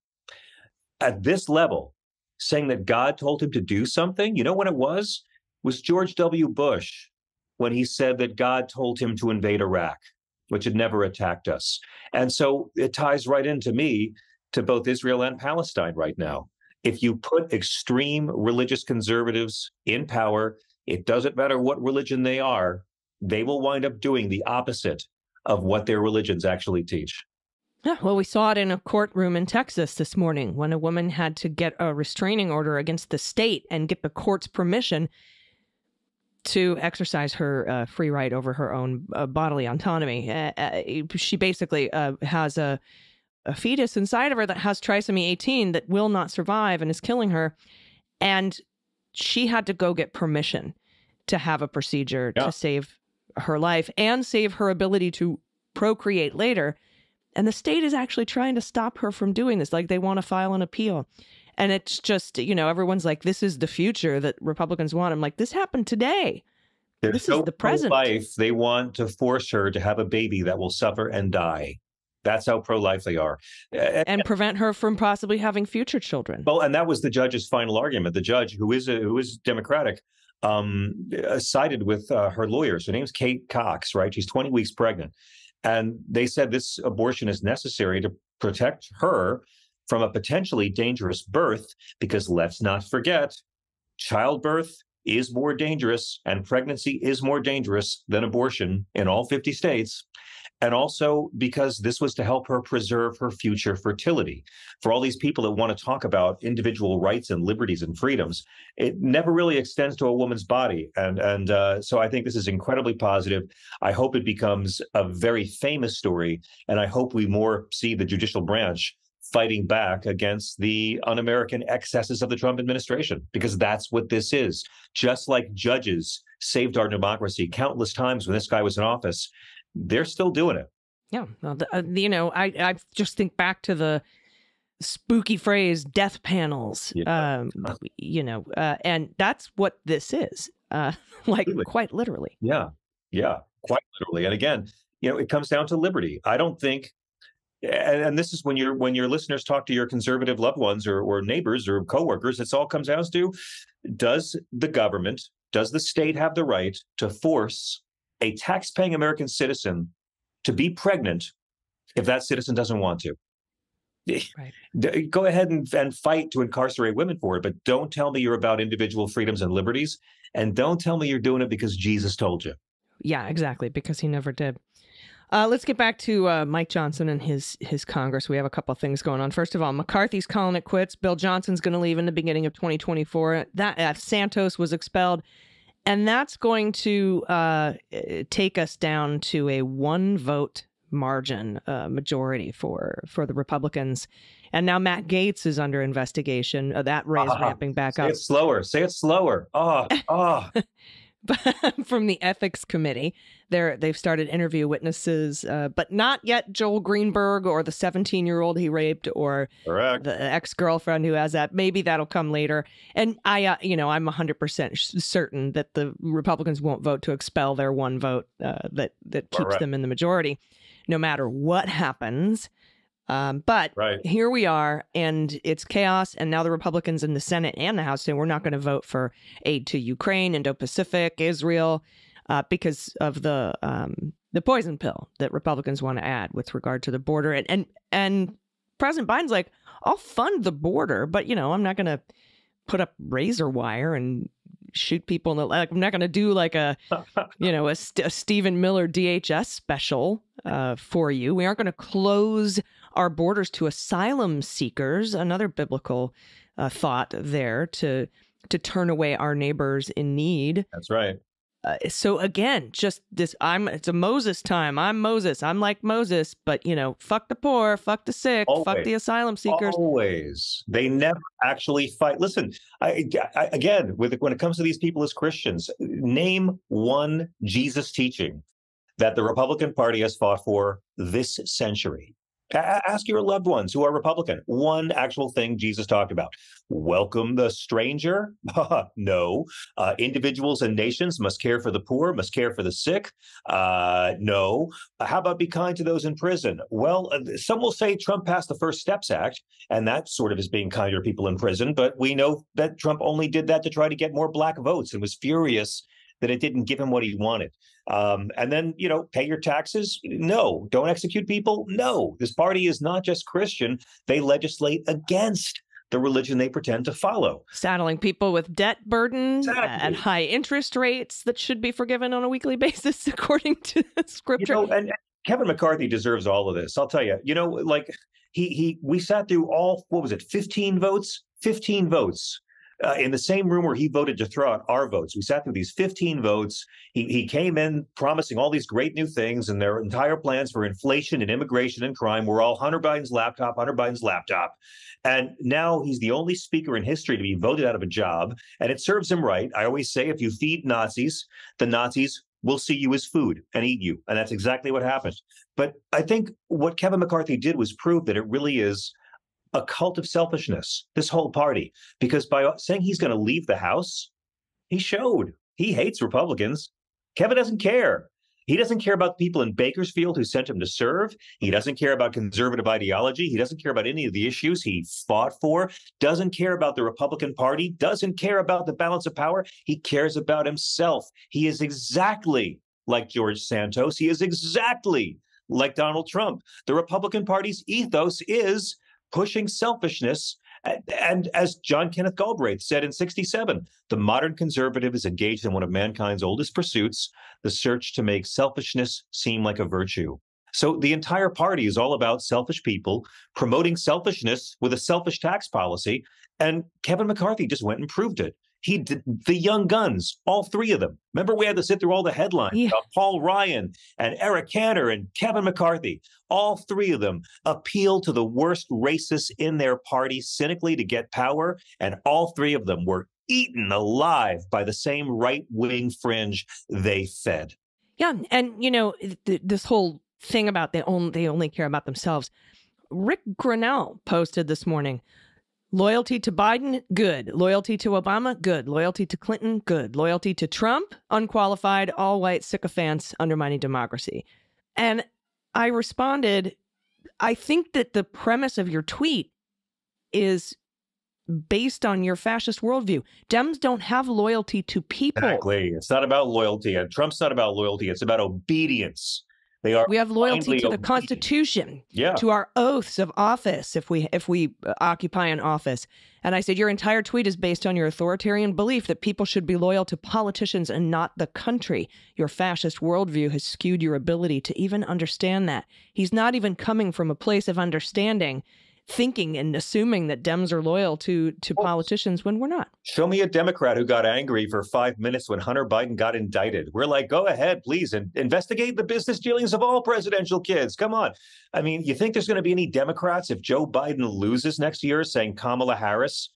at this level saying that God told him to do something, you know what it was? It was George W. Bush, when he said that God told him to invade Iraq, which had never attacked us. And so it ties right into me to both Israel and Palestine right now. If you put extreme religious conservatives in power, it doesn't matter what religion they are, they will wind up doing the opposite of what their religions actually teach. Yeah, well, we saw it in a courtroom in Texas this morning when a woman had to get a restraining order against the state and get the court's permission to exercise her free right over her own bodily autonomy. She basically has a fetus inside of her that has trisomy 18 that will not survive and is killing her. And she had to go get permission to have a procedure to save her life and save her ability to procreate later. And the state is actually trying to stop her from doing this. Like, they want to file an appeal. And it's just, everyone's like, this is the future that Republicans want. I'm like, this happened today. This is the present. Pro-life. They want to force her to have a baby that will suffer and die. That's how pro-life they are. And prevent her from possibly having future children. Well, and that was the judge's final argument. The judge, who is Democratic, sided with her lawyers. Her name's Kate Cox, right? She's 20 weeks pregnant. And they said this abortion is necessary to protect her from a potentially dangerous birth, because let's not forget, childbirth is more dangerous and pregnancy is more dangerous than abortion in all 50 states. And also because this was to help her preserve her future fertility. For all these people that want to talk about individual rights and liberties and freedoms, it never really extends to a woman's body. And so I think this is incredibly positive. I hope it becomes a very famous story. And I hope we more see the judicial branch fighting back against the un-American excesses of the Trump administration, because that's what this is. Just like judges saved our democracy countless times when this guy was in office, they're still doing it. Yeah. Well, I just think back to the spooky phrase death panels, and that's what this is, quite literally. Yeah, quite literally. And again, it comes down to liberty. I don't think, and this is when your listeners talk to your conservative loved ones or neighbors or coworkers, it all comes down to, does the state have the right to force a tax-paying American citizen to be pregnant if that citizen doesn't want to? Right. Go ahead and fight to incarcerate women for it, but don't tell me you're about individual freedoms and liberties, and don't tell me you're doing it because Jesus told you. Yeah, exactly, because he never did. Let's get back to Mike Johnson and his Congress. We have a couple of things going on. First of all, McCarthy's calling it quits. Bill Johnson's going to leave in the beginning of 2024. Santos was expelled. And that's going to take us down to a one-vote margin majority for the Republicans. And now Matt Gaetz is under investigation. That race ramping back up. Say it slower. From the Ethics Committee. They've started interview witnesses, but not yet Joel Greenberg or the 17-year-old he raped or the ex-girlfriend who has that. Maybe that'll come later. And I'm 100% certain that the Republicans won't vote to expel their one vote that keeps them in the majority, no matter what happens. But here we are, and it's chaos. And now the Republicans in the Senate and the House say we're not going to vote for aid to Ukraine, Indo-Pacific, Israel, because of the poison pill that Republicans want to add with regard to the border. And President Biden's like, I'll fund the border, but I'm not going to put up razor wire and shoot people in the leg. I'm not going to do like a Stephen Miller DHS special for you. We aren't going to close our borders to asylum seekers. Another biblical thought there to turn away our neighbors in need. That's right. So again, just this, it's a Moses time. I'm Moses. I'm like Moses, but fuck the poor, fuck the sick, fuck the asylum seekers. Always. They never actually fight. Listen, again, when it comes to these people as Christians, name one Jesus teaching that the Republican Party has fought for this century. Ask your loved ones who are Republican. One actual thing Jesus talked about. Welcome the stranger? No. Individuals and nations must care for the poor, must care for the sick? No. How about be kind to those in prison? Well, some will say Trump passed the First Steps Act, and that sort of is being kinder to people in prison. But we know that Trump only did that to try to get more black votes and was furious that it didn't give him what he wanted. And then, pay your taxes? No. Don't execute people? No. This party is not just Christian. They legislate against the religion they pretend to follow. Saddling people with debt burdens and high interest rates that should be forgiven on a weekly basis, according to scripture. And Kevin McCarthy deserves all of this. I'll tell you, we sat through 15 votes? 15 votes. In the same room where he voted to throw out our votes. We sat through these 15 votes. He came in promising all these great new things, and their entire plans for inflation and immigration and crime were all Hunter Biden's laptop. And now he's the only speaker in history to be voted out of a job, and it serves him right. I always say, if you feed Nazis, the Nazis will see you as food and eat you. And that's exactly what happened. But I think what Kevin McCarthy did was prove that it really is a cult of selfishness, this whole party, because by saying he's going to leave the House, he showed he hates Republicans. Kevin doesn't care. He doesn't care about the people in Bakersfield who sent him to serve. He doesn't care about conservative ideology. He doesn't care about any of the issues he fought for, doesn't care about the Republican Party, doesn't care about the balance of power. He cares about himself. He is exactly like George Santos. He is exactly like Donald Trump. The Republican Party's ethos is pushing selfishness. And as John Kenneth Galbraith said in '67, the modern conservative is engaged in one of mankind's oldest pursuits, the search to make selfishness seem like a virtue. So the entire party is all about selfish people, promoting selfishness with a selfish tax policy. And Kevin McCarthy just went and proved it. He did the young guns, all three of them. Remember, we had to sit through all the headlines about Paul Ryan and Eric Cantor and Kevin McCarthy. All three of them appeal to the worst racists in their party cynically to get power. And all three of them were eaten alive by the same right-wing fringe they fed. Yeah. And, this whole thing about they only care about themselves. Rick Grinnell posted this morning, loyalty to Biden, good. Loyalty to Obama, good. Loyalty to Clinton, good. Loyalty to Trump, unqualified, all-white sycophants undermining democracy. And I responded, I think that the premise of your tweet is based on your fascist worldview. Dems don't have loyalty to people. Exactly. It's not about loyalty. And Trump's not about loyalty. It's about obedience. We have loyalty to the Constitution, to our oaths of office if we occupy an office. And I said, your entire tweet is based on your authoritarian belief that people should be loyal to politicians and not the country. Your fascist worldview has skewed your ability to even understand that. He's not even coming from a place of understanding, thinking and assuming that Dems are loyal to politicians when we're not. Show me a Democrat who got angry for 5 minutes when Hunter Biden got indicted. We're like, go ahead, please, and investigate the business dealings of all presidential kids. Come on. I mean, you think there's going to be any Democrats if Joe Biden loses next year saying Kamala Harris,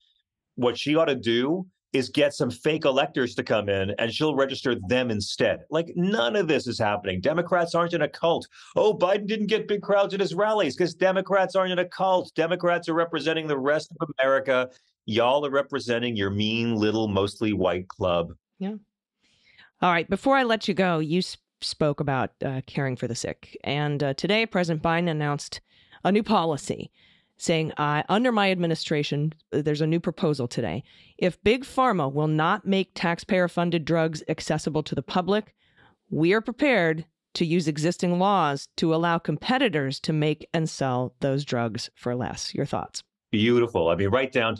what she ought to do is get some fake electors to come in and she'll register them instead. Like, none of this is happening. Democrats aren't in a cult. Oh, Biden didn't get big crowds at his rallies because Democrats aren't in a cult. Democrats are representing the rest of America. Y'all are representing your mean little, mostly white club. Yeah. All right. Before I let you go, you spoke about caring for the sick. And today, President Biden announced a new policy saying, under my administration, there's a new proposal today. If Big Pharma will not make taxpayer-funded drugs accessible to the public, we are prepared to use existing laws to allow competitors to make and sell those drugs for less. Your thoughts? Beautiful. I mean, right down,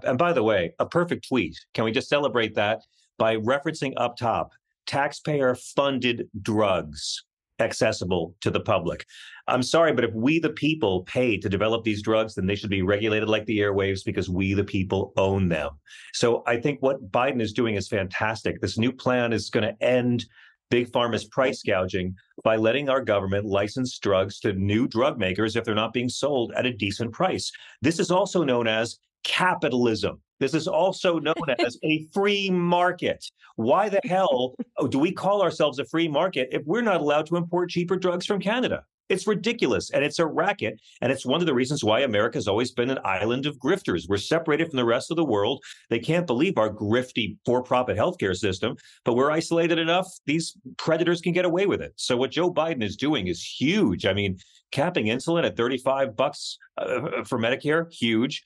and by the way, a perfect tweet. Can we just celebrate that? by referencing up top, taxpayer-funded drugs accessible to the public. I'm sorry, but if we, the people, pay to develop these drugs, then they should be regulated like the airwaves because we, the people, own them. So I think what Biden is doing is fantastic. This new plan is going to end Big Pharma's price gouging by letting our government license drugs to new drug makers if they're not being sold at a decent price. This is also known as capitalism. This is also known as a free market. Why the hell do we call ourselves a free market if we're not allowed to import cheaper drugs from Canada? It's ridiculous, and it's a racket, and it's one of the reasons why America's always been an island of grifters. We're separated from the rest of the world. They can't believe our grifty for-profit healthcare system, but we're isolated enough, these predators can get away with it. So what Joe Biden is doing is huge. I mean, capping insulin at $35 for Medicare, huge.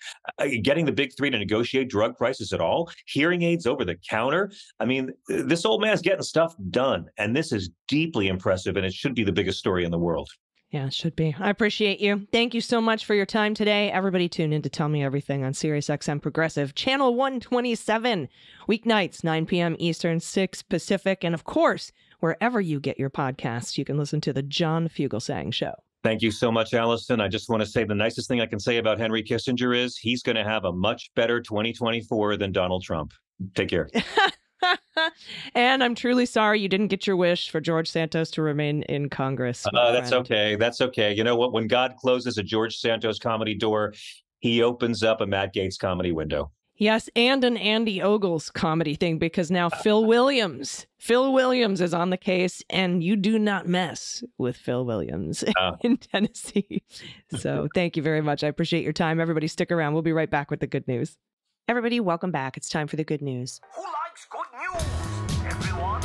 Getting the big three to negotiate drug prices at all, hearing aids over the counter. I mean, this old man's getting stuff done, and this is deeply impressive, and it should be the biggest story in the world. Yeah, it should be. I appreciate you. Thank you so much for your time today. Everybody tune in to Tell Me Everything on SiriusXM Progressive, channel 127, weeknights, 9 p.m. Eastern, 6 Pacific. And of course, wherever you get your podcasts, you can listen to The John Fugelsang Show. Thank you so much, Allison. I just want to say the nicest thing I can say about Henry Kissinger is he's going to have a much better 2024 than Donald Trump. Take care. And I'm truly sorry you didn't get your wish for George Santos to remain in Congress. That's okay. That's okay. You know what? When God closes a George Santos comedy door, he opens up a Matt Gaetz comedy window. Yes, and an Andy Ogles comedy thing, because now Phil Williams is on the case, and you do not mess with Phil Williams in Tennessee. So thank you very much. I appreciate your time. Everybody stick around. We'll be right back with the good news. Everybody, welcome back. It's time for the good news. Who likes good news? Everyone?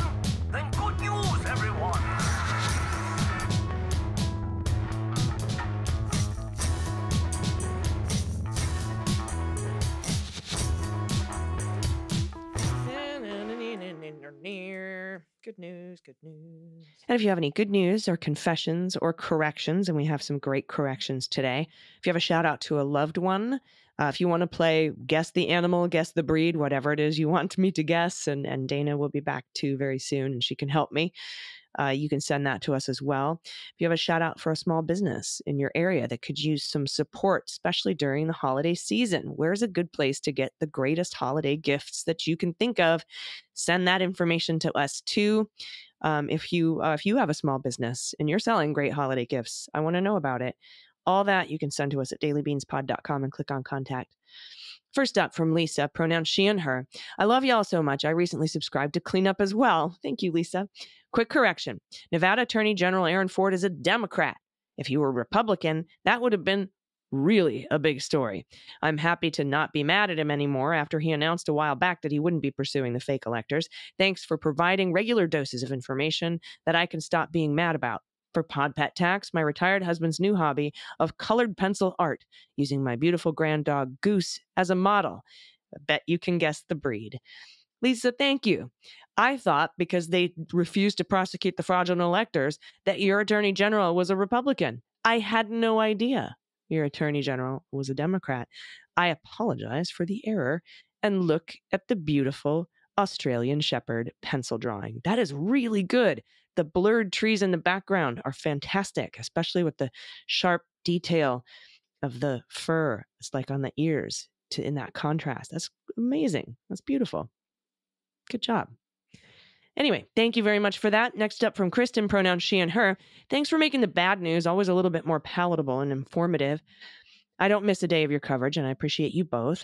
Then good news, everyone. Good news, good news. And if you have any good news or confessions or corrections, and we have some great corrections today, if you have a shout out to a loved one, if you want to play Guess the Animal, Guess the Breed, whatever it is you want me to guess, and Dana will be back too very soon, and she can help me. You can send that to us as well. If you have a shout out for a small business in your area that could use some support, especially during the holiday season, where's a good place to get the greatest holiday gifts that you can think of? Send that information to us too. If you have a small business and you're selling great holiday gifts, I want to know about it. All that you can send to us at dailybeanspod.com and click on contact. First up from Lisa, pronouns she and her. I love y'all so much. I recently subscribed to Clean Up as well. Thank you, Lisa. Quick correction. Nevada Attorney General Aaron Ford is a Democrat. If he were a Republican, that would have been really a big story. I'm happy to not be mad at him anymore after he announced a while back that he wouldn't be pursuing the fake electors. Thanks for providing regular doses of information that I can stop being mad about. For Pod Pet Tax, my retired husband's new hobby of colored pencil art, using my beautiful grand dog Goose as a model. I bet you can guess the breed. Lisa, thank you. I thought because they refused to prosecute the fraudulent electors that your attorney general was a Republican. I had no idea your attorney general was a Democrat. I apologize for the error and look at the beautiful Australian Shepherd pencil drawing. That is really good. The blurred trees in the background are fantastic, especially with the sharp detail of the fur. It's like on the ears in that contrast. That's amazing. That's beautiful. Good job. Anyway, thank you very much for that. Next up from Kristen, pronouns she and her. Thanks for making the bad news always a little bit more palatable and informative. I don't miss a day of your coverage, and I appreciate you both.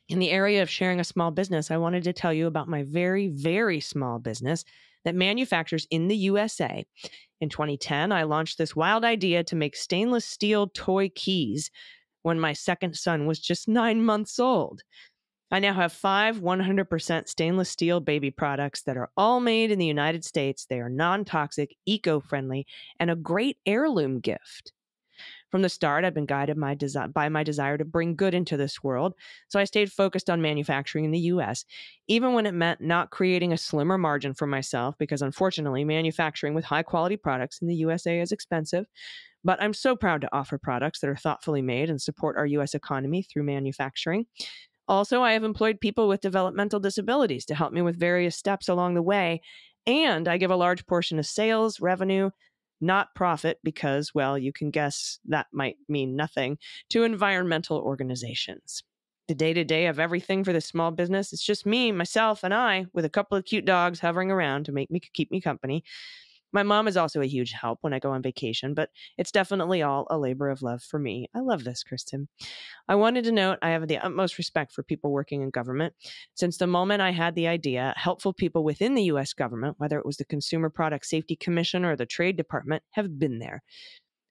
In the area of sharing a small business, I wanted to tell you about my very, very small business that manufactures in the USA. In 2010, I launched this wild idea to make stainless steel toy keys when my second son was just 9 months old. I now have 5 100% stainless steel baby products that are all made in the United States. They are non-toxic, eco-friendly, and a great heirloom gift. From the start, I've been guided by my desire to bring good into this world, so I stayed focused on manufacturing in the U.S., even when it meant not creating a slimmer margin for myself, because unfortunately, manufacturing with high-quality products in the USA is expensive. But I'm so proud to offer products that are thoughtfully made and support our U.S. economy through manufacturing. Also, I have employed people with developmental disabilities to help me with various steps along the way. And I give a large portion of sales, revenue, not profit, because, well, you can guess that might mean nothing, to environmental organizations. The day-to-day of everything for this small business, it's just me, myself, and I, with a couple of cute dogs hovering around to keep me company. My mom is also a huge help when I go on vacation, but it's definitely all a labor of love for me. I love this, Kristen. I wanted to note I have the utmost respect for people working in government. Since the moment I had the idea, helpful people within the U.S. government, whether it was the Consumer Product Safety Commission or the Trade Department, have been there.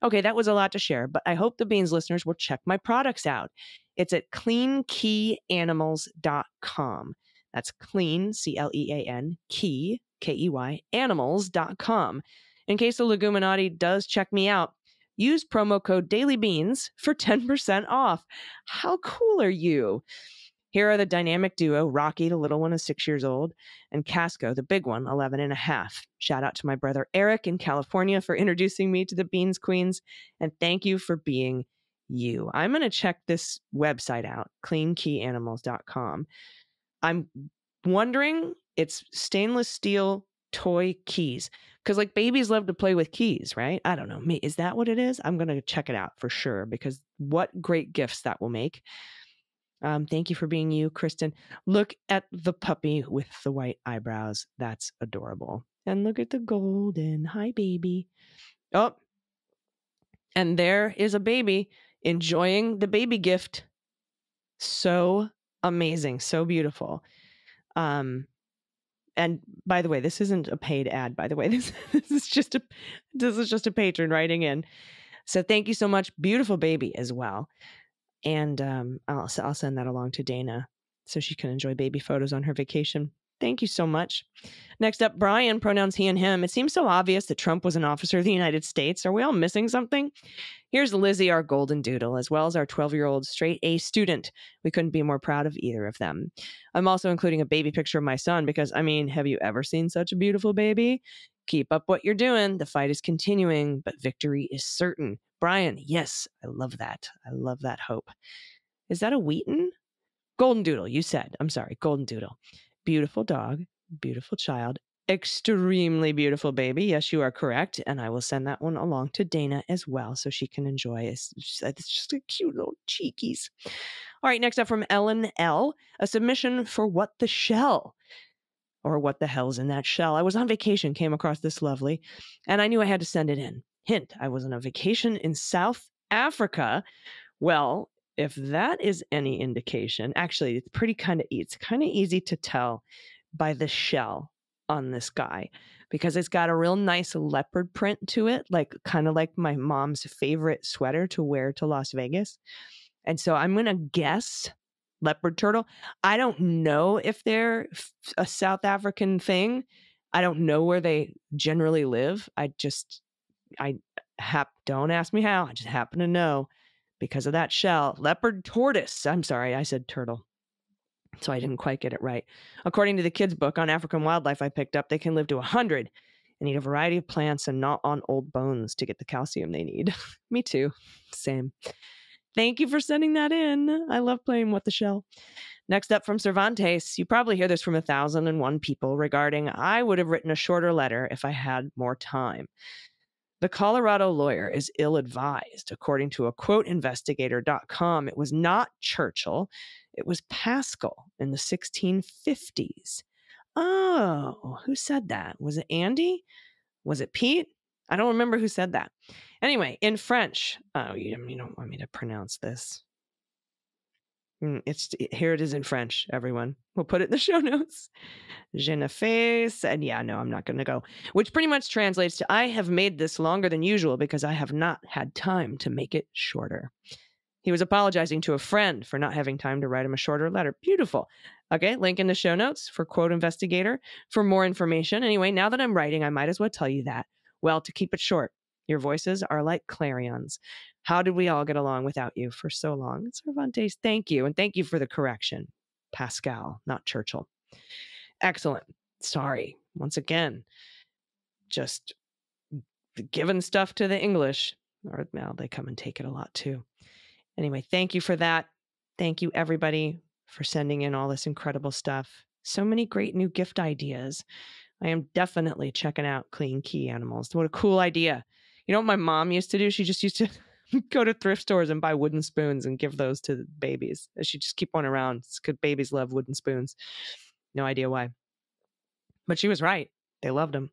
Okay, that was a lot to share, but I hope the Beans listeners will check my products out. It's at cleankeyAnimals.com. That's clean, C-L-E-A-N, key, K-E-Y, animals.com. In case the Leguminati does check me out, use promo code DailyBeans for 10% off. How cool are you? Here are the dynamic duo, Rocky, the little one is 6 years old, and Casco, the big one, 11 and a half. Shout out to my brother Eric in California for introducing me to the Beans Queens, and thank you for being you. I'm going to check this website out, cleankeyAnimals.com. I'm wondering, it's stainless steel toy keys, because like babies love to play with keys, right? I don't know. Is that what it is? I'm going to check it out for sure, because what great gifts that will make. Thank you for being you, Kristen. Look at the puppy with the white eyebrows. That's adorable. And look at the golden. Hi, baby. Oh, and there is a baby enjoying the baby gift. So amazing. So beautiful. And by the way, this isn't a paid ad, by the way. This is just a patron writing in. So thank you so much. Beautiful baby as well. And I'll send that along to Dana so she can enjoy baby photos on her vacation. Thank you so much. Next up, Brian, pronouns he and him. It seems so obvious that Trump was an officer of the United States. Are we all missing something? Here's Lizzie, our golden doodle, as well as our 12-year-old straight A student. We couldn't be more proud of either of them. I'm also including a baby picture of my son because, I mean, have you ever seen such a beautiful baby? Keep up what you're doing. The fight is continuing, but victory is certain. Brian, yes, I love that. I love that hope. Is that a Wheaton? Golden Doodle, you said. I'm sorry, Golden Doodle. Beautiful dog, beautiful child, extremely beautiful baby. Yes, you are correct. And I will send that one along to Dana as well so she can enjoy it. It's just a cute little cheekies. All right, next up from Ellen L., a submission for What the Shell. Or what the hell's in that shell? I was on vacation, came across this lovely, and I knew I had to send it in. Hint, I was on a vacation in South Africa. Well, if that is any indication, actually, it's kind of easy to tell by the shell on this guy, because it's got a real nice leopard print to it, kind of like my mom's favorite sweater to wear to Las Vegas. And so I'm going to guess leopard turtle. I don't know if they're a South African thing. I don't know where they generally live. Don't ask me how. I just happen to know because of that shell. Leopard tortoise. I'm sorry, I said turtle. So I didn't quite get it right. According to the kids' book on African wildlife I picked up, they can live to 100 and eat a variety of plants and gnaw on old bones to get the calcium they need. Me too. Same. Thank you for sending that in. I love playing What the Shell. Next up from Cervantes, you probably hear this from 1,001 people regarding I would have written a shorter letter if I had more time. The Colorado lawyer is ill-advised. According to a quoteinvestigator.com, it was not Churchill. It was Pascal in the 1650s. Oh, who said that? Was it Andy? Was it Pete? I don't remember who said that. Anyway, in French, you don't want me to pronounce this. Here it is in French, everyone. We'll put it in the show notes. Je ne fais, and yeah, no, I'm not going to go. Which pretty much translates to, I have made this longer than usual because I have not had time to make it shorter. He was apologizing to a friend for not having time to write him a shorter letter. Beautiful. Okay, link in the show notes for Quote Investigator for more information. Anyway, now that I'm writing, I might as well tell you that. Well, to keep it short, your voices are like clarions. How did we all get along without you for so long? Cervantes, thank you. And thank you for the correction. Pascal, not Churchill. Excellent. Sorry. Once again, just giving stuff to the English. Or now they come and take it a lot too. Anyway, thank you for that. Thank you, everybody, for sending in all this incredible stuff. So many great new gift ideas. I am definitely checking out Clean Key Animals. What a cool idea. You know what my mom used to do? She just used to go to thrift stores and buy wooden spoons and give those to babies. She'd just keep one around because babies love wooden spoons. No idea why. But she was right. They loved them.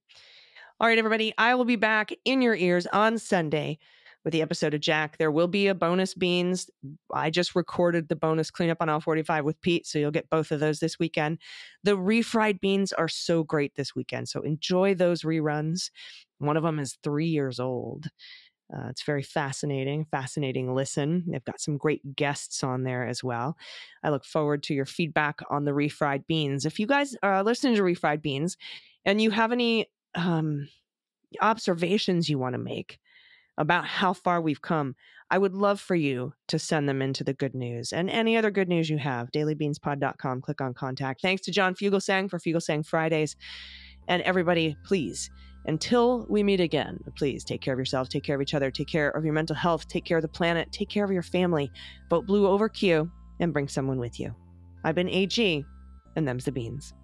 All right, everybody. I will be back in your ears on Sunday with the episode of Jack. There will be a bonus beans. I just recorded the bonus cleanup on All 45 with Pete, so you'll get both of those this weekend. The refried beans are so great this weekend, so enjoy those reruns. One of them is 3 years old. It's very fascinating listen. They've got some great guests on there as well. I look forward to your feedback on the refried beans. If you guys are listening to refried beans and you have any observations you want to make about how far we've come, I would love for you to send them into the good news and any other good news you have. dailybeanspod.com, click on contact. Thanks to John Fugelsang for Fugelsang Fridays. And everybody, please, until we meet again, please take care of yourselves, take care of each other, take care of your mental health, take care of the planet, take care of your family. Vote blue over Q and bring someone with you. I've been AG, and them's the beans.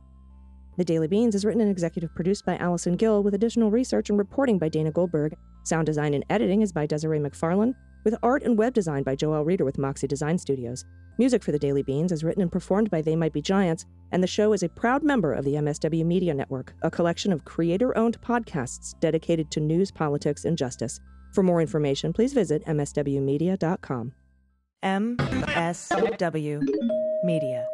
The Daily Beans is written and executive produced by Allison Gill with additional research and reporting by Dana Goldberg. Sound design and editing is by Desiree McFarlane, with art and web design by Joelle Reeder with Moxie Design Studios. Music for The Daily Beans is written and performed by They Might Be Giants, and the show is a proud member of the MSW Media Network, a collection of creator-owned podcasts dedicated to news, politics, and justice. For more information, please visit mswmedia.com. MSW Media.